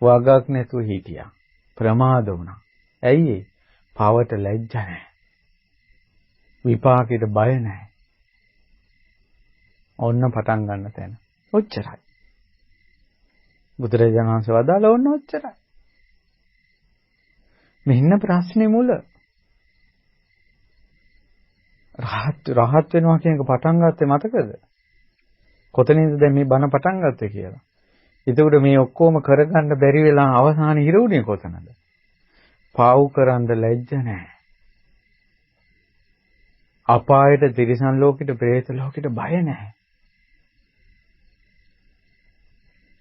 වගක් නැතුව හිටියා. ප්‍රමාද වුණා. ඇයි ඒ? පවට ලැජ්ජ නැහැ. විපාකෙට බය නැහැ. ඔන්න පටන් ගන්න තැන. ඔච්චරයි. බුදුරජාණන් වහන්සේ වදාළ ඕන ඔච්චරයි. මෙන්න ප්‍රශ්නේ මුල. රහත් වෙනවා කියන එක පටන් ගත්තේ මතකද? කොතනින්ද දැන් මේ බණ පටන් ගත්තේ කියලා. එතකොට මේ ඔක්කොම කරගන්න බැරි වෙලා අවසානයේ හිරුණේ කොතනද? පාව් කරන්න ලැජ්ජ නැහැ. අපායට, තිරිසන් ලෝකෙට, പ്രേත ලෝකෙට බය නැහැ.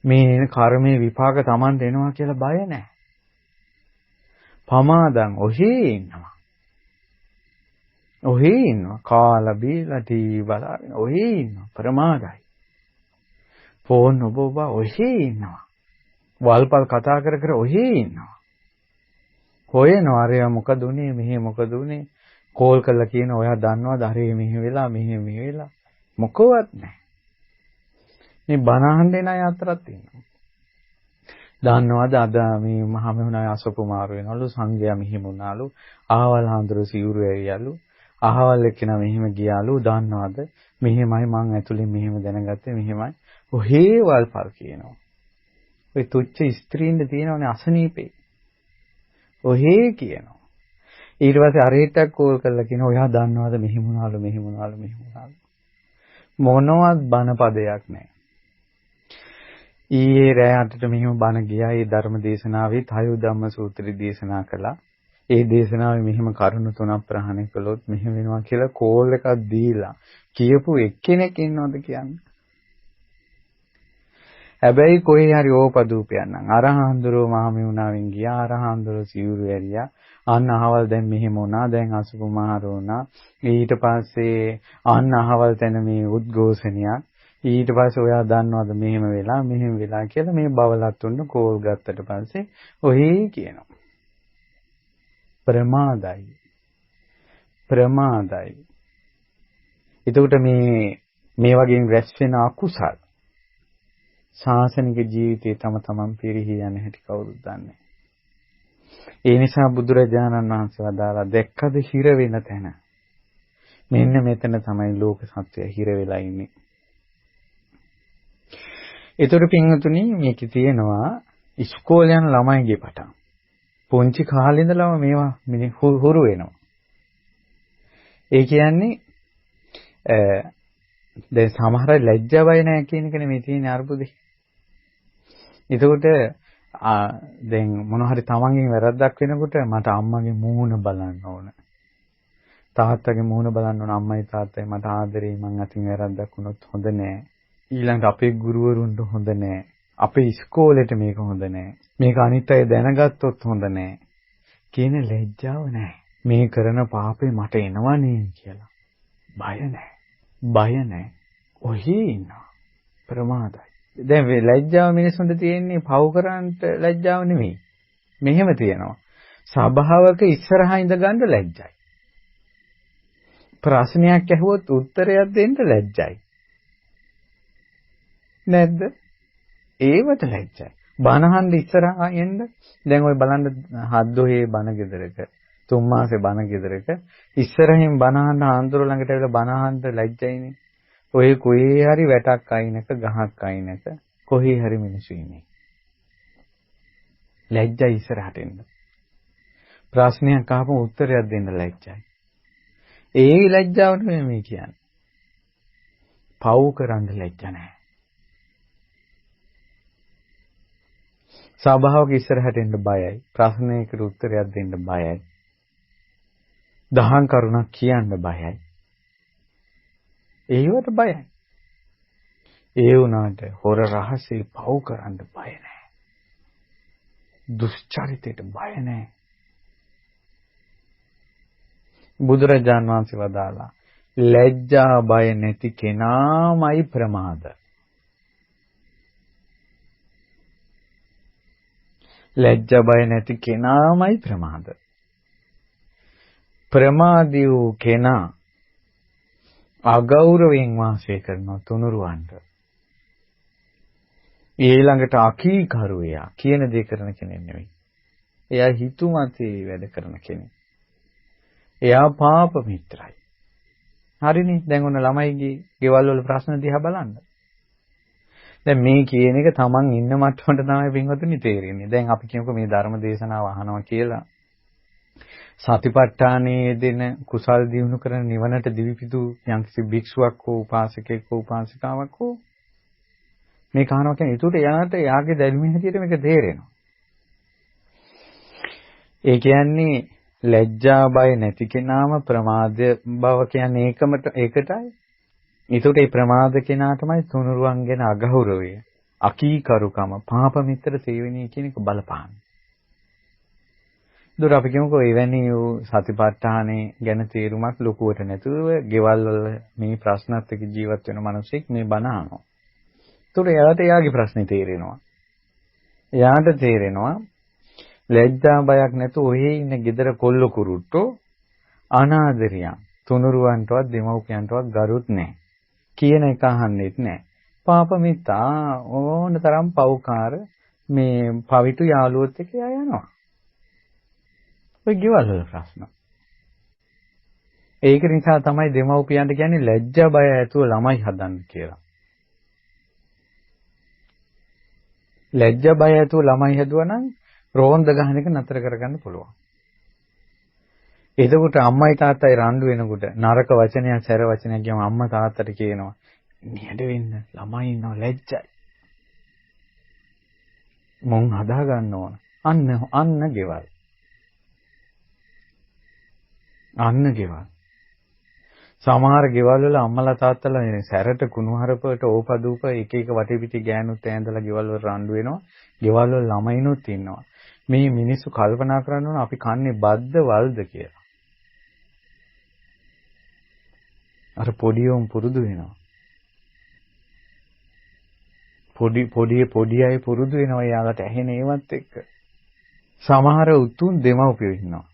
මේ කර්මයේ විපාක Taman දෙනවා කියලා බය නැහැ. පමාදන් ඔහේ ඉන්නවා. ඔහේ ඉන්නවා. කාලා බීලා ටීවී බලාගෙන ඔහේ ඉන්නවා. ප්‍රමාදයි. ෆෝන් ඔබ ඔහේ ඉන්නවා. වල්පල් කතා කර කර ඔහේ ඉන්නවා. හොයනවා අරයා මොකද උනේ මෙහෙ මොකද උනේ කෝල් කරලා කියන ඔයා දන්නවද අරේ මෙහෙ වෙලා මෙහෙ වෙලා මොකවත් නැහැ. මේ බණ අහන්න එන අය අතරත් ඉන්නවා. දන්නවද අද මේ මහමෙහුණා අසපුමාරු වෙනවලු සංඝයා මෙහෙම වුණාලු අහවල් හාමුදුරු සිවුරු ඇරියලු අහවල් එක්කෙනා මෙහෙම ගියාලු දන්නවද මෙහෙමයි මං ඇතුලේ මෙහෙම දැනගත්තේ මෙහෙමයි ඔහේ වල්පල් කියනවා. ඔය තුච්ච ස්ත්‍රීන්ද තියෙනවනේ අසනීපේ. ඔහේ කියනවා. ඊට පස්සේ අරහෙට්ටක් කෝල් කරලා කියනවා ඔයා දන්නවද මෙහෙම වුණාලු මෙහෙම වුණාලු මෙහෙම වුණාලු. මොනවත් බණ පදයක් නැහැ. ඊයේ රෑ 8ට මෙහෙම බණ ගියා. ඒ ධර්ම දේශනාවේ තයු ධම්ම සූත්‍රය දේශනා කළා. ඒ දේශනාවේ මෙහෙම කරුණු තුනක් ප්‍රහාණය කළොත් මෙහෙම වෙනවා කියලා කෝල් එකක් දීලා කියපු එක්කෙනෙක් ඉන්නවද කියන්නේ? හැබැයි කොහේ හරි ඕපදූපයක් නම් අරහංදුරෝ මහමෙවුනාවෙන් ගියා අරහංදුරෝ සිවුරු ඇරියා අන්න අහවල් දැන් මෙහෙම වුණා දැන් අසුකුමාර වුණා ඊට පස්සේ අන්න අහවල් තැන මේ උද්ඝෝෂණයක් ඊට පස්සේ ඔයා දන්නවද මෙහෙම වෙලා කියලා මේ බවලත්තුන්න කෝල් ගත්තට පස්සේ ඔහේ කියනවා ප්‍රමාදයි එතකොට මේ වගේ රැස් වෙන අකුසල් ශාසනික ජීවිතේ තම තමන් පිරිහි යන හැටි කවුරුත් දන්නේ. ඒ නිසා බුදුරජාණන් වහන්සේ වදාලා දැක්කද හිර වෙන තැන. මෙන්න මෙතන තමයි ලෝක සත්‍යය හිර වෙලා ඉන්නේ. ඒතර පින්වතුනි මේකේ තියෙනවා ඉස්කෝලේ යන ළමයිගේ පටන්. පුංචි කාලේ ඉඳලම මේවා හුරු වෙනවා. ඒ කියන්නේ දැන් සමහර ලැජ්ජා බය නැහැ කියන එක නෙමෙයි තියෙන අරුබුදේ. එතකොට දැන් මොන හරි තමන්ගෙන් වැරද්දක් වෙනකොට මට අම්මගේ මූණ බලන්න ඕන. තාත්තගේ මූණ බලන්න ඕන. අම්මයි තාත්තයි මට ආදරේ මං අතින් වැරද්දක් වුණොත් හොඳ නෑ. ඊළඟට අපේ ගුරුවරුන්ට හොඳ නෑ. අපේ ඉස්කෝලේට මේක හොඳ නෑ. මේක අනිත් අය දැනගත්තොත් හොඳ නෑ. කියන ලැජ්ජාව නෑ. මේ කරන පාපේ මට එනවනේ කියලා. බය නෑ. ඔහේ ඉන්නවා. ප්‍රමාදයි. දැන් මේ ලැජ්ජාව මිනිසුන්ට තියෙන්නේ පව් කරන්නට ලැජ්ජාව නෙමෙයි. මෙහෙම තියෙනවා. සභාවක ඉස්සරහා ඉඳ ගන්න ලැජ්ජයි. ප්‍රශ්නයක් ඇහුවොත් උත්තරයක් දෙන්න ලැජ්ජයි. නැද්ද? ඒවට ලැජ්ජයි. බණහන් ඉස්සරහා එන්න දැන් ඔය බලන්න හද්දෝහේ බණ ගෙදරක තුන් මාසේ බණ ගෙදරක ඉස්සරහින් බණහන් ආන්දර ළඟට ඇවිල්ලා බණහන්ට ලැජ්ජයිනේ. ඔය කොහේ හරි වැටක් අයිනක ගහක් අයිනක කොහේ හරි මිනිස්සු ඉන්නේ. ලැජ්ජයි ඉස්සරහට එන්න. ප්‍රශ්නයක් අහපම උත්තරයක් දෙන්න ලැජ්ජයි. ඒ ලැජ්ජාවට මේ කියන්නේ. පව් කරන්න ලැජ්ජ නැහැ. සභාවක ඉස්සරහට එන්න බයයි. ප්‍රශ්නයකට උත්තරයක් දෙන්න බයයි. දහම් කරුණක් කියන්න බයයි. ඒවට බයයි. ඒ වුණාට හොර රහසේ පව් කරන්න බය නැහැ. දුෂ්චරිතයට බය නැහැ. බුදුරජාන් වහන්සේ වදාලා ලැජ්ජා බය නැති කෙනාමයි ප්‍රමාද. ලැජ්ජා බය නැති කෙනාමයි ප්‍රමාද. ප්‍රමාදී වූ කෙනා අගෞරවයෙන් වාසය කරන තුනුරුවන්ට ඊළඟට අකීකරුවයා කියන දේ කරන කෙනෙක් නෙවෙයි. එයා හිතුමතේ වැඩ කරන කෙනෙක්. එයා පාප මිත්‍රයි. හරිනේ. දැන් ඔන්න ළමයිගේ ගෙවල් වල ප්‍රශ්න දිහා බලන්න. දැන් මේ කියන එක Taman ඉන්න මට්ටමට තමයි පින්වතුනි තේරෙන්නේ. දැන් අපි කියමුකෝ මේ ධර්ම දේශනාව අහනවා කියලා. සතිපට්ඨානයේ දෙන කුසල් දියුණු කරන නිවනට දිවිපිදු යම්කිසි භික්ෂුවක් හෝ උපාසකෙක් හෝ උපාසිකාවක් හෝ මේ කහනවා කියන්නේ ඒකට යාගේ දැනුමේ හැටියට මේක තේරෙනවා. ඒ කියන්නේ ලැජ්ජා බය නැති කෙනාම ප්‍රමාද බව කියන්නේ ඒකටයි. ඒකට ඒ ප්‍රමාද කෙනා තමයි තුනුරුවන් ගැන අගෞරවය. අකීකරුකම පාප මිත්‍ර සේවනීය කියන එක බලපාන. දුර අපි කියමුකෝ එවැනි සතිපට්ඨානේ ගැන තේරුමක් ලොකුවට නැතුව ගෙවල් වල මේ ප්‍රශ්නත් එක්ක ජීවත් වෙන මිනිස්සෙක් මේ බණ අහනවා. ඒතකොට එයාට එයාගේ ප්‍රශ්නේ තේරෙනවා. එයාට තේරෙනවා ලැජ්ජා බයක් නැතුව ඔහේ ඉන්න gedara කොල්ල කුරුට්ටෝ අනාදරියන් තුනුරුවන්ටවත් දෙමව්පියන්ටවත් ගරුත් නැහැ. කියන එක අහන්නෙත් නැහැ. පාප මිත්‍යා ඕන තරම් පව්කාර මේ පවිතු යාළුවොත් එක්ක යනවා. ඔය ගෙවල් වල ප්‍රශ්න. ඒක නිසා තමයි දෙමව්පියන්ට කියන්නේ ලැජ්ජා බය ඇතුව ළමයි හදන්න කියලා. ලැජ්ජා බය ඇතුව ළමයි හදුවා නම් රෝන්ද ගහන එක නතර කරගන්න පුළුවන්. එතකොට අම්මයි තාත්තයි රණ්ඩු වෙනකොට නරක වචනයක් සැර වචනයක් කියම අම්මා තාත්තට කියනවා නිහඬ වෙන්න ළමයි ඉන්නව ලැජ්ජයි. මොන් හදා ගන්න ඕන. අන්න ගෙවල්. අන්න ගෙවල්. සමහර ගෙවල් වල අම්මලා තාත්තලා සැරට කුණුහරුපට ඕපදූප එක එක වටේ පිටි ගෑනුත් ඇඳලා ගෙවල් වල රණ්ඩු වෙනවා. ගෙවල් වල ළමයිනුත් ඉන්නවා. මේ මිනිස්සු කල්පනා කරන්න ඕන අපි කන්නේ බද්ද වල්ද කියලා. අර පොඩියෝම් පුරුදු වෙනවා. පොඩි අය පුරුදු වෙනවා යාලට ඇහෙන ඒවත් එක්ක. සමහර උතුම් දෙමව්පියෝ ඉන්නවා.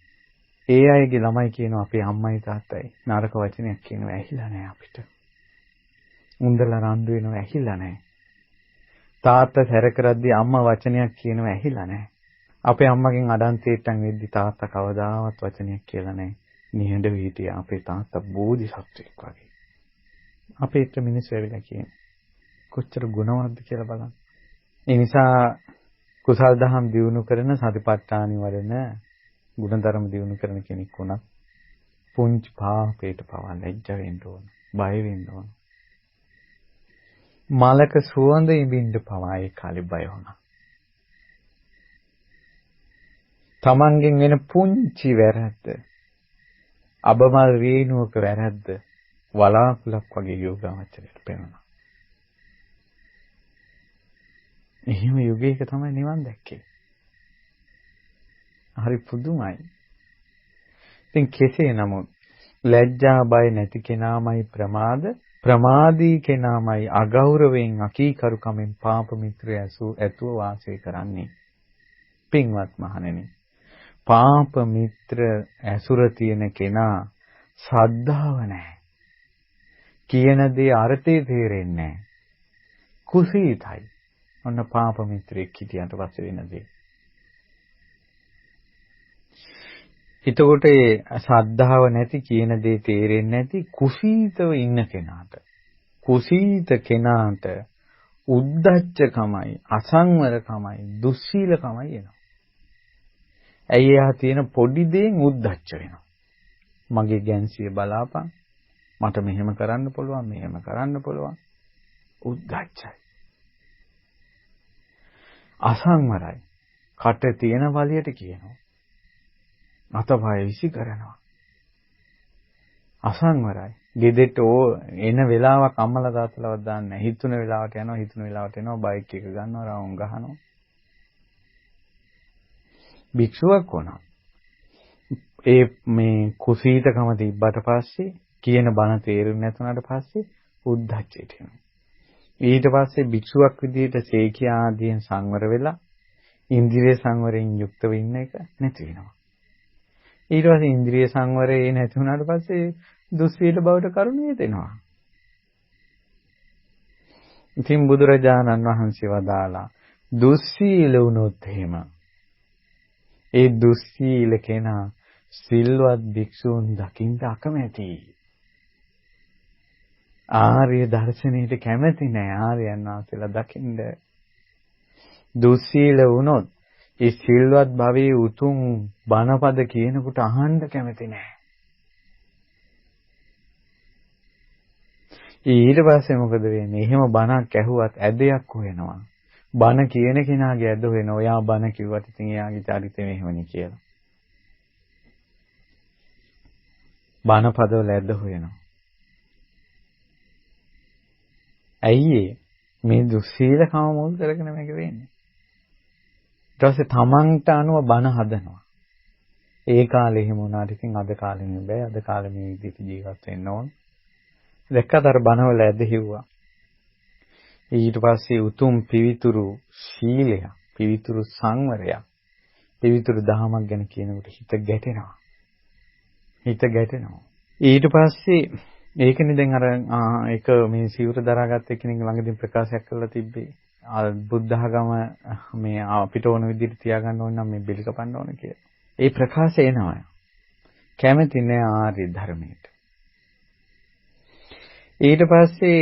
ඒ අයගේ ළමයි කියනවා අපේ අම්මයි තාත්තයි නරක වචනයක් කියනවා ඇහිලා නැහැ අපිට. උන්දලා රණ්ඩු වෙනවා ඇහිලා නැහැ. තාත්තා සැර කරද්දී අම්මා වචනයක් කියනවා ඇහිලා නැහැ. අපේ අම්මගෙන් අඩන් තේට්ටන් වෙද්දි තාත්තා කවදාවත් වචනයක් කියලා නැහැ. නිහඬ වීටියා අපේ තාත්තා බෝධිසත්වෙක් වගේ. අපේට මිනිස්සු ඇවිල්ලා කියන්නේ කොච්චර ගුණවත්ද කියලා බලන්න. ඒ නිසා කුසල් දහම් දියුණු කරන සතිපට්ඨානි වඩන ගුණධර්ම දියුණු කරන කෙනෙක් වුණත් පුංචි පාපයට පවා ලැජ්ජ වෙන්න ඕන. බය වෙන්න ඕන. මලක සුවඳ ඉඹින්න පවා ඒ කාලේ බය වුණා. තමන්ගෙන් වෙන පුංචි වැරද්ද අබමල් රේණුවක වැරද්ද වලාකුලක් වගේ යෝගාවචරයට පෙනුණා. එහෙම යුගයක තමයි නිවන් දැක්කේ. හරි පුදුමයි. ඉතින් කෙසේ නමුත් ලැජ්ජා බය නැති කෙනාමයි ප්‍රමාදී කෙනාමයි අගෞරවයෙන් අකීකරුකමෙන් පාප මිත්‍රය ඇතුව වාසය කරන්නේ. පින්වත් මහණෙනි, පාප මිත්‍ර ඇසුර තියෙන කෙනා ශ්‍රද්ධාව නැහැ. කියන දේ අර්ථය තේරෙන්නේ නැහැ. කුසීතයි. ඔන්න පාප මිත්‍රෙක් හිටියන්ට පස්සේ වෙන දේ. එතකොට ඒ ශ්‍රද්ධාව නැති කියන දේ තේරෙන්නේ නැති කුසීතව ඉන්න කෙනාට උද්ධච්චකමයි අසංවරකමයි දුස්සීලකමයි එනවා. ඇයි එයා තියෙන පොඩි දෙයෙන් උද්ධච්ච වෙනවා. මගේ ගැන්සිය බලාපන්. මට මෙහෙම කරන්න පුළුවන්. උද්ධච්චයි. අසංවරයි. කට තියෙන වලියට කියනවා. අතපය විසි කරනවා. අසංවරයි. ගෙදෙට්ට එන වෙලාවක් අම්මලා තාත්තලාවත් දාන්නේ නැහැ. හිතුන වෙලාවට එනවා බයික් එක ගන්නවා රවුම් ගහනවා. භික්ෂුවක් වුණා. මේ කුසීතකම තිබ්බට පස්සේ කියන බණ තේරුම් නැතුණාට පස්සේ උද්ධච්චයට එනවා. ඊට පස්සේ භික්ෂුවක් විදිහට සේකියා ආදීන් සංවර වෙලා ඉන්ද්‍රිය සංවරයෙන් යුක්තව ඉන්න එක නැති වෙනවා. ඊට පස්සේ ඉන්ද්‍රිය සංවරේ නැති වුණාට පස්සේ දුස්සීල බවට කරුණු යෙදෙනවා. ඉතින් බුදුරජාණන් වහන්සේ වදාලා දුස්සීල වුණොත් එහෙම ඒ දුස්සීල කෙනා සිල්වත් භික්ෂූන් දකින්න අකමැති. ආර්ය දර්ශනයට කැමති නෑ ආර්යයන් වහන්සේලා දකින්න. දුස්සීල වුණොත් ඒ සිල්වත් භවයේ උතුම් බණපද කියනකොට අහන්න කැමති නෑ. ඊට පස්සේ මොකද වෙන්නේ? එහෙම බණක් ඇහුවත් ඇදයක් හොයනවා. බණ කියන කෙනාගේ ඇද හොයනවා. ඔයා බණ කිව්වට ඉතින් එයාගේ චරිතය මෙහෙමනේ කියලා. බණපදවල ඇද හොයනවා. ඇයි මේ දුස්සීලකම මුල් කරගෙන මේක වෙන්නේ. ඊට පස්සේ තමන්ට අනුව බණ හදනවා. ඒ කාලේ එහෙම වුණාට ඉතින් අද කාලේ නෙවෙයි බෑ. අද කාලේ මේ විදිහට ජීවත් වෙන්න ඕන. දැක්කද අර බණවල ඇදහිව්වා. ඊට පස්සේ උතුම් පිවිතුරු ශීලය, පිවිතුරු සංවරය, පිවිතුරු දහමක් ගැන කියනකොට හිත ගැටෙනවා. හිත ගැටෙනවා. ඊට පස්සේ ඒකනේ දැන් අර ඒක මේ සිවුර දරාගත්ත කෙනෙක් ළඟදී ප්‍රකාශයක් කරලා තිබ්බේ. බුද්ධඝම මේ අපිට ඕන විදිහට තියාගන්න ඕන නම් මේ බෙලි කපන්න ඕන කියලා. ඒ ප්‍රකාශය එනවා. කැමති නෑ ආර්ය ධර්මයට. ඊට පස්සේ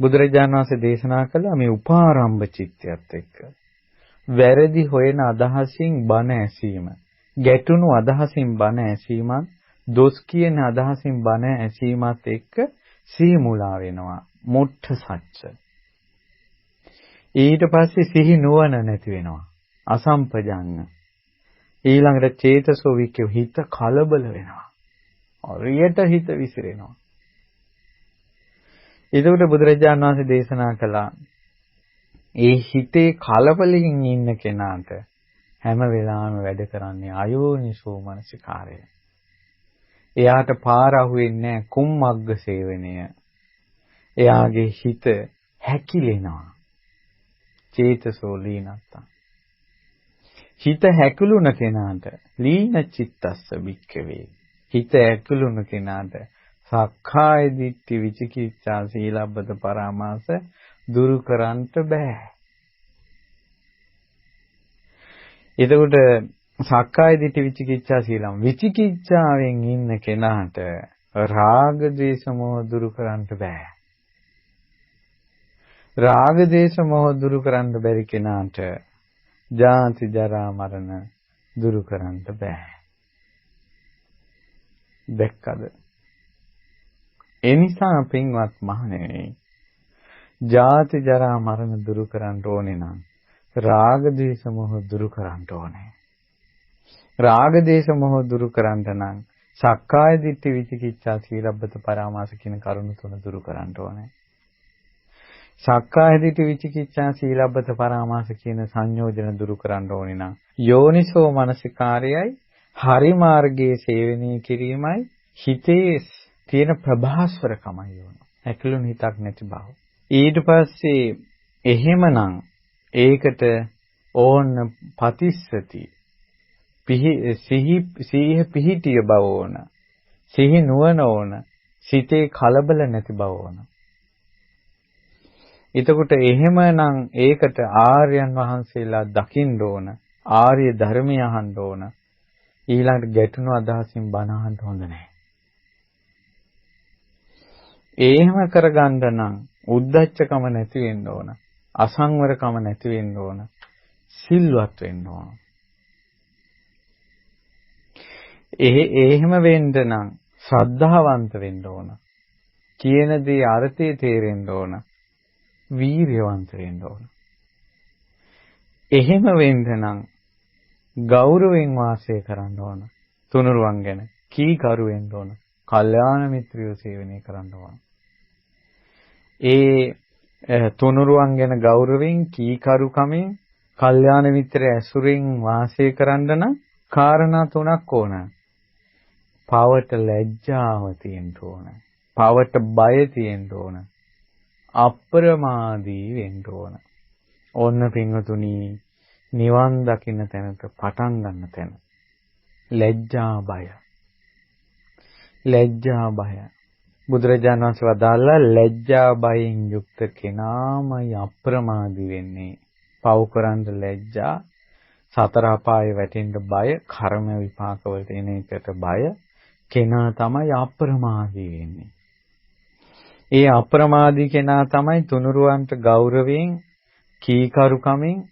බුදුරජාණන් වහන්සේ දේශනා කළා මේ උපාරම්භ චිත්තයත් එක්ක වැරදි හොයන අදහසින් බණ ඇසීම, ගැටුණු අදහසින් බණ ඇසීමත්, දොස් කියන අදහසින් බණ ඇසීමත් එක්ක සීමුලා වෙනවා. මුට්ඨ සත්‍ය. ඊට පස්සේ සිහි නුවණ නැති වෙනවා. අසම්පජඤ්ඤ. ඊළඟට චේතසෝ වික්ඛු හිත කලබල වෙනවා. හරියට හිත විසිරෙනවා. ඒකට බුදුරජාණන් වහන්සේ දේශනා කළා ඒ හිතේ කලබලකින් ඉන්න කෙනාට හැම වෙලාවෙම වැඩ කරන්නේ අයෝනිසෝ මනසිකාරය. එයාට පාර අහුවෙන්නේ නැහැ කුම්මග්ග සේවනය. එයාගේ හිත හැකිලෙනවා. චේතසෝ ලීනත්තා. හිත හැකුළුන කෙනාට ලීන චිත්තස්ස වික්කවේ. හිත හැකුළුන කෙනාට සක්කාය දිට්ඨි විචිකිච්ඡා සීලබ්බත පරාමාස දුරු කරන්නට බෑ. එතකොට සක්කාය දිට්ඨි විචිකිච්ඡා සීලම් විචිකිච්ඡාවෙන් ඉන්න කෙනාට රාග දේශ මොහ දුරු කරන්නට බෑ. රාග දේශ මොහ දුරු කරන්න බැරි කෙනාට ජාති ජරා මරණ දුරු කරන්නට බෑ. දැක්කද? එනිසා පින්වත් මහණෙනි, ජාති ජරා මරණ දුරු කරන්න ඕනේ නම් රාග දේශ මොහ දුරු කරන්න ඕනේ. රාග දේශ මොහ දුරු කරන්න නම් සක්කාය දිට්ඨි විචිකිච්ඡා සීලබ්බත පරාමාස කියන කරුණු තුන දුරු කරන්න ඕනේ. සක්කාය දිට්ඨි විචිකිච්ඡා සීලබ්බත පරාමාස කියන සංයෝජන දුරු කරන්න ඕනේ නම් යෝනිසෝ මනසිකාරයයි හරි මාර්ගයේ සේවනය කිරීමයි හිතේ තියෙන ප්‍රභාස්වරකමයි යොන. ඇකලුන් හිතක් නැති බව. ඊට පස්සේ එහෙමනම් ඒකට ඕන පතිස්සති සිහිය පිහිටිය බව ඕන. සිහි නුවණ ඕන. සිතේ කලබල නැති බව ඕන. එතකොට එහෙමනම් ඒකට ආර්යයන් වහන්සේලා දකින්න ඕන. ආර්ය ධර්මය අහන්න ඕන. ඊළඟට ගැටුණු අදහසින් බණ අහන්න හොඳ නැහැ. එහෙම කරගන්න නම් උද්ධච්චකම නැති වෙන්න ඕන. අසංවරකම නැති වෙන්න ඕන. සිල්වත් වෙන්න ඕන. එහෙම වෙන්න නම් ශ්‍රද්ධාවන්ත වෙන්න ඕන. කියන දේ අර්ථය තේරෙන්න ඕන. වීර්යවන්ත වෙන්න ඕන. එහෙම වෙන්න නම් ගෞරවයෙන් වාසය කරන්න ඕන. තුනුරුවන් ගැන කීකරු වෙන්න ඕන. කල්යාණ මිත්‍රයෝ සේවනය කරන්න ඕන. ඒ තුනුරුවන් ගැන ගෞරවයෙන් කීකරුකමින් කල්යාණ මිත්‍ර ඇසුරින් වාසය කරන්න නම් කාරණා තුනක් ඕන. පවට ලැජ්ජාව තියෙන්න ඕන. පවට බය තියෙන්න ඕන. අප්‍රමාදී වෙන්න ඕන. ඕන්න පින්වතුනි නිවන් දකින්න තැනට පටන් ගන්න තැන. ලැජ්ජා බය. ලැජ්ජා බය. බුදුරජාණන් වහන්සේ වදාළා ලැජ්ජා බයෙන් යුක්ත කෙනාමයි අප්‍රමාදී වෙන්නේ. පව් කරන්න ලැජ්ජා, සතර අපායේ වැටෙන්න බය, කර්ම විපාක වලට එන එකට බය කෙනා තමයි අප්‍රමාදී වෙන්නේ. ඒ අප්‍රමාදී කෙනා තමයි තුනුරුවන්ට ගෞරවයෙන්, කීකරුකමින්,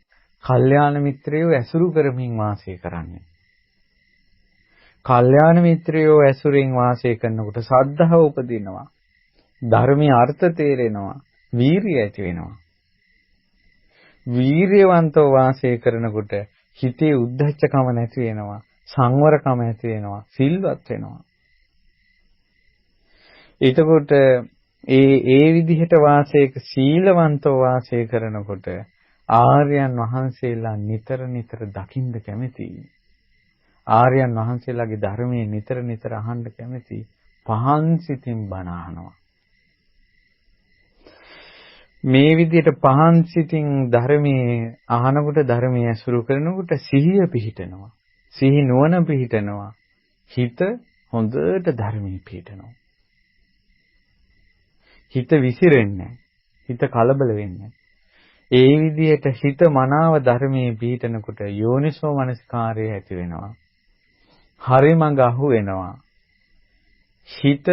කල්යාණ මිත්‍රයෝ ඇසුරු කරමින් වාසය කරන්නේ. කල්යාණ මිත්‍රයෝ ඇසුරින් වාසය කරනකොට ශ්‍රද්ධාව උපදිනවා. ධර්මයේ අර්ථ තේරෙනවා. වීරිය ඇති වෙනවා. වීරියවන්තව වාසය කරනකොට හිතේ උද්ධච්චකම නැති වෙනවා. සංවරකම ඇති වෙනවා. සිල්වත් වෙනවා. එතකොට ඒ විදිහට සීලවන්තව වාසය කරනකොට ආර්යයන් වහන්සේලා නිතර නිතර දකින්න කැමතියි. ආර්යයන් වහන්සේලාගේ ධර්මයේ නිතර නිතර අහන්න කැමතියි. පහන් සිතින් බණ අහනවා. මේ විදිහට පහන් සිතින් ධර්මයේ අහනකොට ධර්මයේ ඇසුරු කරනකොට සිහිය පිහිටනවා. සිහි නුවණ පිහිටනවා. හිත හොඳට ධර්මයේ පිහිටනවා. හිත විසිරෙන්නේ හිත කලබල වෙන්නේ. ඒ විදිහට හිත මනාව ධර්මයේ පිහිටනකොට යෝනිසෝ මනසිකාරය ඇති වෙනවා. හරි මඟ අහු වෙනවා. හිත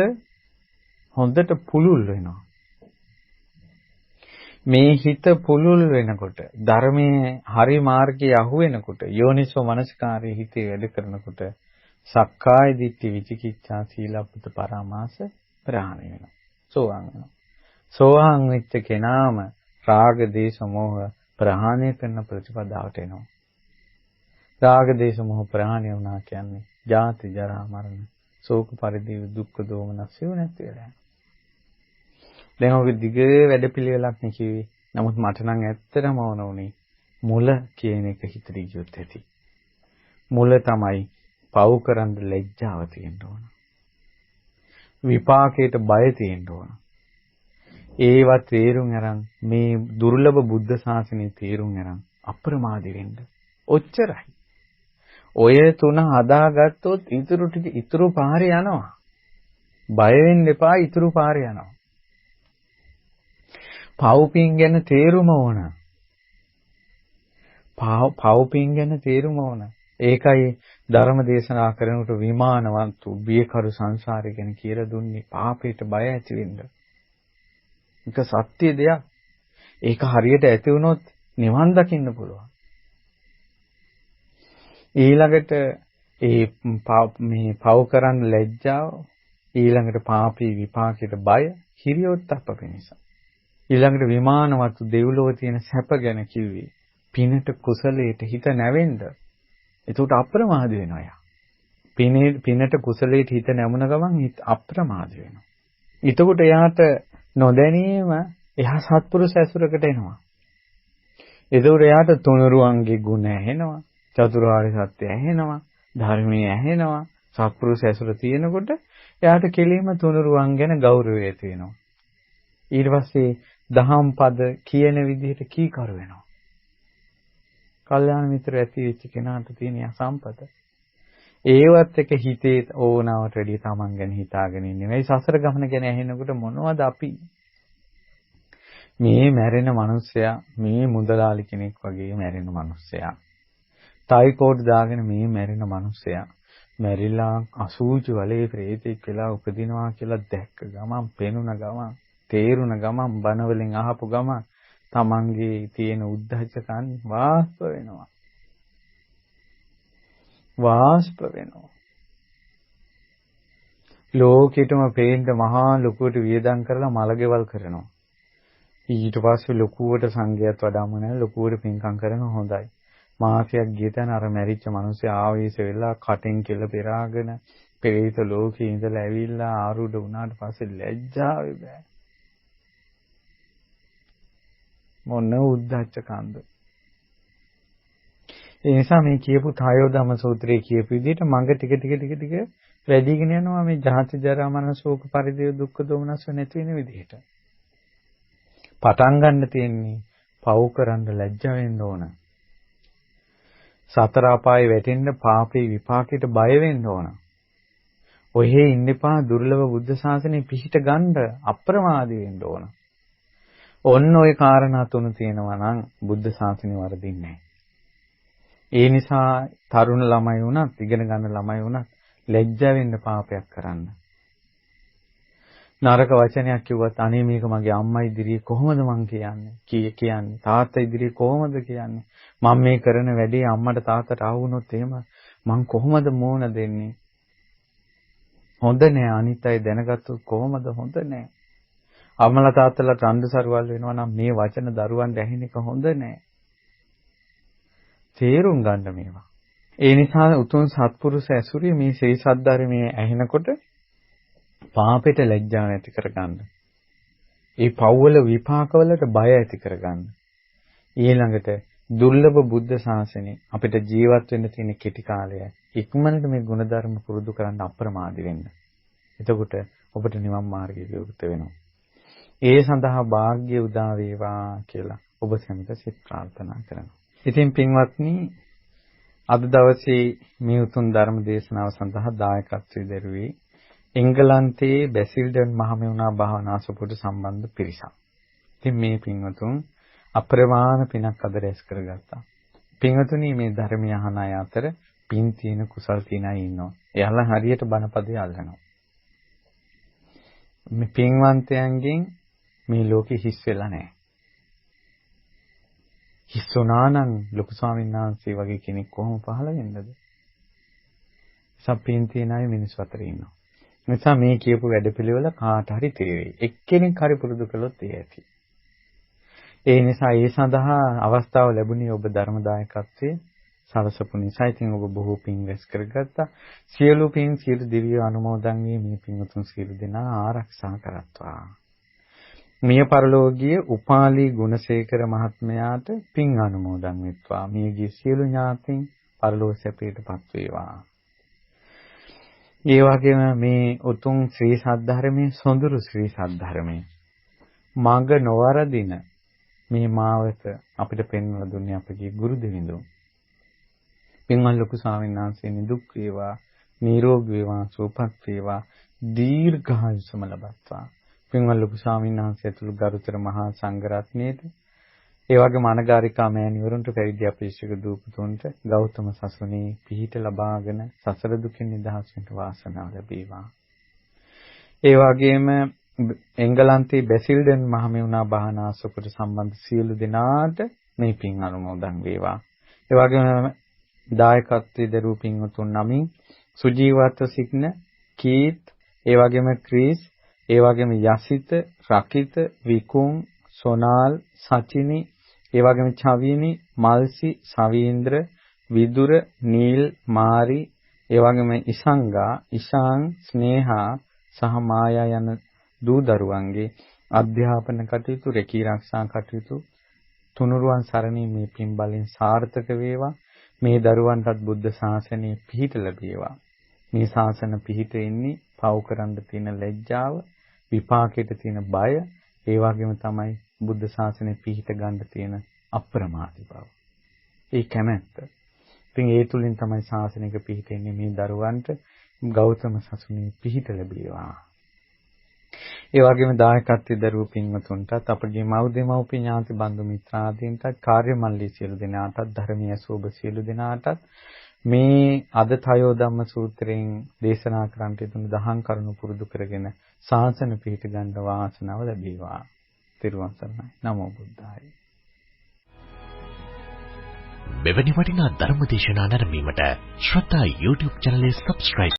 හොඳට පුළුල් වෙනවා. මේ හිත පුළුල් වෙනකොට ධර්මයේ හරි මාර්ගයේ අහු වෙනකොට යෝනිසෝ මනසිකාරයේ හිතේ වැඩ කරනකොට සක්කාය දිට්ඨි විචිකිච්ඡා සීලප්පත පරාමාස ප්‍රහාණය වෙනවා. සෝවාන් වෙනවා. සෝවාන් වෙච්ච කෙනාම රාග දේශ මොහ ප්‍රහාණය කරන ප්‍රතිපදාවට එනවා. රාග දේශ මොහ ප්‍රහාණය වුණා කියන්නේ ජාති ජරා මරණ ශෝක පරිදේව දුක්ඛ දෝමනස්සිය නැති වෙලා. දැන් ඔය දිග වැඩපිළිවෙලක් නේ කිව්වේ. නමුත් මට නම් ඇත්තටම ඕන උනේ මුල කියන එක හිතට ගියොත් ඇති. මුල තමයි පව් කරන්න ලැජ්ජාව තියෙන්න ඕන. විපාකයට බය තියෙන්න ඕන. ඒවත් තේරුම් අරන් මේ දුර්ලභ බුද්ධ ශාසනයේ තේරුම් අරන් අප්‍රමාදී වෙන්න. ඔච්චරයි. ඔය තුන හදාගත්තොත් ඉතුරු පාරේ යනවා. බය වෙන්න එපා, ඉතුරු පාරේ යනවා. පව්පින් ගැන තේරුම ඕන. පව්පින් ගැන තේරුම ඕන. ඒකයි ධර්ම දේශනා කරනකොට විමානවත් බියකරු සංසාරය ගැන කියලා දුන්නේ පාපයට බය ඇති වෙන්න. ඒක සත්‍ය දෙයක්. ඒක හරියට ඇති වුණොත් නිවන් දකින්න පුළුවන්. ඊළඟට මේ පව් කරන්න ලැජ්ජාව, ඊළඟට පාපී විපාකයට බය, හිරියොත්ප්ප පිණිස. ඊළඟට විමානවත් දෙව්ලොව තියෙන සැප ගැන කිව්වේ. පිනට කුසලයට හිත නැවෙන්න. එතකොට අප්‍රමාද වෙනවා යා. පිනට කුසලයට හිත නැමුණ ගමන් හිත අප්‍රමාද වෙනවා. එතකොට එයාට නොදැනීම එහා සත්පුරුෂ ඇසුරකට එනවා. එතකොට එයාට තුනුරුවන්ගේ ගුණ ඇහෙනවා, චතුරාර්ය සත්‍ය ඇහෙනවා, ධර්මයේ ඇහෙනවා. සත්පුරුෂ ඇසුර තියෙනකොට එයාට කෙලින්ම තුනුරුවන් ගැන ගෞරවය ඇති වෙනවා. ඊට පස්සේ දහම් පද කියන විදිහට කීකරු වෙනවා. කල්යාණ මිත්‍ර ඇති වෙච්ච කෙනාට තියෙන සම්පත. ඒවත් එක හිතේ ඕනාවට වැඩි තමන් ගැන හිතාගෙන ඉන්නේ. මේ සසර ගමන ගැන ඇහෙනකොට මොනවද අපි මේ මැරෙන මිනිස්සයා මේ මුදලාලි කෙනෙක් වගේ මැරෙන මිනිස්සයා. ටයිකෝඩ් දාගෙන මේ මැරෙන මිනිස්සයා මැරිලා අසූචි වලේ ප්‍රේතෙක් වෙලා උපදිනවා කියලා දැක්ක ගමන් පෙනුන ගමන් තේරුණ ගමන් බන වලින් අහපු ගමන් තමන්ගේ තියෙන උද්ධච්චකන් වාස්ප වෙනවා. වාස්ප වෙනවා. ලෝකෙටම පේන්න මහා ලොකුවට වියදම් කරලා මලගෙවල් කරනවා. ඊට පස්සේ ලොකුවට සංඝයාත් වඩාම නැහැ, ලොකුවට පින්කම් කරන හොඳයි. මාසයක් ගිය තැන අර මැරිච්ච මිනිස්සු ආවේශ වෙලා කටෙන් කෙල පෙරාගෙන පෙරේත ලෝකේ ඉඳලා ඇවිල්ලා ආරුඩ වුණාට පස්සේ ලැජ්ජාවේ බෑ. මොන උද්දච්ච කන්ද. ඒ නිසා මේ කියපු ථායෝදම සූත්‍රයේ කියපු විදිහට මඟ ටික වැඩිගෙන යනවා මේ ජාති ජරා මරණ ශෝක පරිදේව දුක්ඛ දෝමනස් නැති වෙන විදිහට. පටන් ගන්න තියෙන්නේ පව් කරන්න ලැජ්ජ වෙන්න ඕන. සතර අපායේ වැටෙන්න පාපේ විපාකයට බය වෙන්න ඕන. ඔහෙ ඉන්න එපා දුර්ලභ බුද්ධ ශාසනය පිහිට ගන්න අප්‍රමාදී වෙන්න ඕන. ඔන්න ඔය කාරණා තුන තියෙනවා නම් බුද්ධ ශාසනය වර්ධින්නේ නැහැ. ඒ නිසා තරුණ ළමයි වුණත් ඉගෙන ගන්න ළමයි වුණත් ලැජ්ජ වෙන්න පාපයක් කරන්න. නරක වචනයක් කිව්වත් අනේ මේක මගේ අම්මා ඉදිරියේ කොහොමද මං කියන්නේ තාත්තා ඉදිරියේ කොහොමද කියන්නේ මම මේ කරන වැඩේ අම්මට තාත්තට ආවුනොත් එහෙම මං කොහොමද මෝන දෙන්නේ හොඳ නෑ අනිත් අය දැනගත්තොත් කොහොමද හොඳ නෑ අම්මලා තාත්තලා රණ්ඩු සරුවල් වෙනවා නම් මේ වචන දරුවන්ට ඇහෙන එක හොඳ නෑ තේරුම් ගන්න මේවා ඒ නිසා උතුම් සත්පුරුෂ ඇසුරේ මේ ශ්‍රී සද්ධර්මයේ ඇහෙනකොට පාපෙට ලැජ්ජාව ඇති කරගන්න. ඒ පව්වල විපාකවලට බය ඇති කරගන්න. ඊළඟට දුර්ලභ බුද්ධ ශාසනය අපිට ජීවත් වෙන්න තියෙන කෙටි කාලය ඉක්මනට මේ ගුණධර්ම පුරුදු කරන්න අප්‍රමාදී වෙන්න. එතකොට ඔබට නිවන් මාර්ගය විවෘත වෙනවා. ඒ සඳහා වාග්ය උදා වේවා කියලා ඔබ සැමට සිත ප්‍රාර්ථනා කරනවා. ඉතින් පින්වත්නි, අද දවසේ මේ උතුම් ධර්ම දේශනාව සඳහා දායකත්වයේ දරුවේ එංගලන්තයේ බැසිල්ඩන් මහමෙවුනා භාවනාසපුවට සම්බන්ධ පිරිසක්. ඉතින් මේ පින්වතුන් අප්‍රමාණ පිනක් අද රැස් කරගත්තා. පින්වතුනි, මේ ධර්මය අහන අය අතර පින් තියෙන කුසල් තියෙන අය ඉන්නවා. එයාලා හරියට බණපදේ අල්ලනවා. මේ පින්වන්තයන්ගෙන් මේ ලෝකෙ හිස් වෙලා නැහැ. හිස් වුණා නම් ලොකු ස්වාමීන් වහන්සේ වගේ කෙනෙක් කොහොම පහළ වෙන්නද? සප්පින් තියන අය මිනිස් අතර ඉන්නවා. නිසා මේ කියපු වැඩපිළිවෙල කාට හරි තේරෙයි. එක්කෙනෙක් හරි පුරුදු කළොත් ඒ ඇති. ඒ නිසා ඒ සඳහා අවස්ථාව ලැබුණේ ඔබ ධර්මදායකත්වයේ සලසපු නිසා. ඉතින් ඔබ බොහෝ පින් රැස් කරගත්තා. සියලු පින් සියලු දිව්‍ය අනුමෝදන් වී මේ පින්වතුන් සියලු දෙනා ආරක්ෂා කරත්වා. මිය පරලෝකීය උපාලි ගුණසේකර මහත්මයාට පින් අනුමෝදන් වෙත්වා. මියගිය සියලු ඥාතීන් පරලෝක සැපයටපත් වේවා. ඒ වගේම මේ උතුම් ශ්‍රී සද්ධර්මයේ සොඳුරු ශ්‍රී සද්ධර්මයේ මඟ නොවරදින මේ මාවත අපිට පෙන්වලා දුන්නේ අපගේ ගුරු දෙවිඳුන්. පින්වත් ලොකු ස්වාමීන් වහන්සේ නිදුක් වේවා, නිරෝගී වේවා, සුවපත් වේවා, දීර්ඝායුෂම ලබත්වා. පින්වත් ලොකු ස්වාමීන් වහන්සේ ඇතුළු ගරුතර මහා සංඝරත්නයේට, ඒ වගේම අනගාരികා මෑණිවරුන්ට, පැවිදි අපේක්ෂක දූපතුන්ට ගෞතම සසුනේ පිහිට ලබාගෙන සසර දුකින් නිදහස් වෙන්න වාසනාව ලැබේවා. ඒ වගේම එංගලන්තයේ බැසිල්ඩන් මහමෙවුනා භාවනාසපුවට සම්බන්ධ සියලු දෙනාට මේ පින් අනුමෝදන් වේවා. ඒ වගේම දායකත්වයේ දරූ පින්වතුන් නමින් සුජීවත්ව සිටින කීත්, ඒ වගේම ක්‍රීස්, ඒ වගේම යසිත, රකිත, විකුම්, සොනාල්, සචිනි, ඒ වගේම චවිනි, මල්සි, සවීන්ද්‍ර, විදුර, නීල්, මාරි, ඒ වගේම ඉසංගා, ඉෂාන්, ස්නේහා සහ මායා යන දූ දරුවන්ගේ අධ්‍යාපන කටයුතු, රැකී ආරක්ෂා කටයුතු තුනුරුවන් සරණින් මේ පින් බලෙන් සාර්ථක වේවා. මේ දරුවන්ටත් බුද්ධ ශාසනය පිහිට ලැබේවා. මේ ශාසන පිහිට ඉන්නේ පව් කරන්න තියෙන ලැජ්ජාව, විපාකයට තියෙන බය, ඒ වගේම තමයි බුද්ධ ශාසනය පිහිට ගන්න තියෙන අප්‍රමාදී බව. ඒ කැමැත්ත. ඉතින් ඒ තුලින් තමයි ශාසනික පිහිටෙන්නේ. මේ දරුවන්ට ගෞතම සසුනේ පිහිට ලැබේවා. ඒ වගේම දායකත්වයේ දරුවෝ පින්වතුන්ටත්, අපගේ මව් දෙමව්පිය ඥාති බන්දු මිත්‍රාදීන්ටත්, කාර්ය මණ්ඩලයේ සියලු දෙනාටත්, ධර්මීය සෝබ සියලු දෙනාටත් මේ අද තයෝ ධම්ම සූත්‍රයෙන් දේශනා කරන්නට යුතු දහම් කරුණු පුරුදු කරගෙන ශාසන පිහිට ගන්න වාසනාව ලැබේවා. තිරුවන් සරණයි. නමෝ බුද්ධාය. මෙවැනි වටිනා ධර්ම දේශනා නැරඹීමට ශ්‍රද්ධා YouTube channel එක subscribe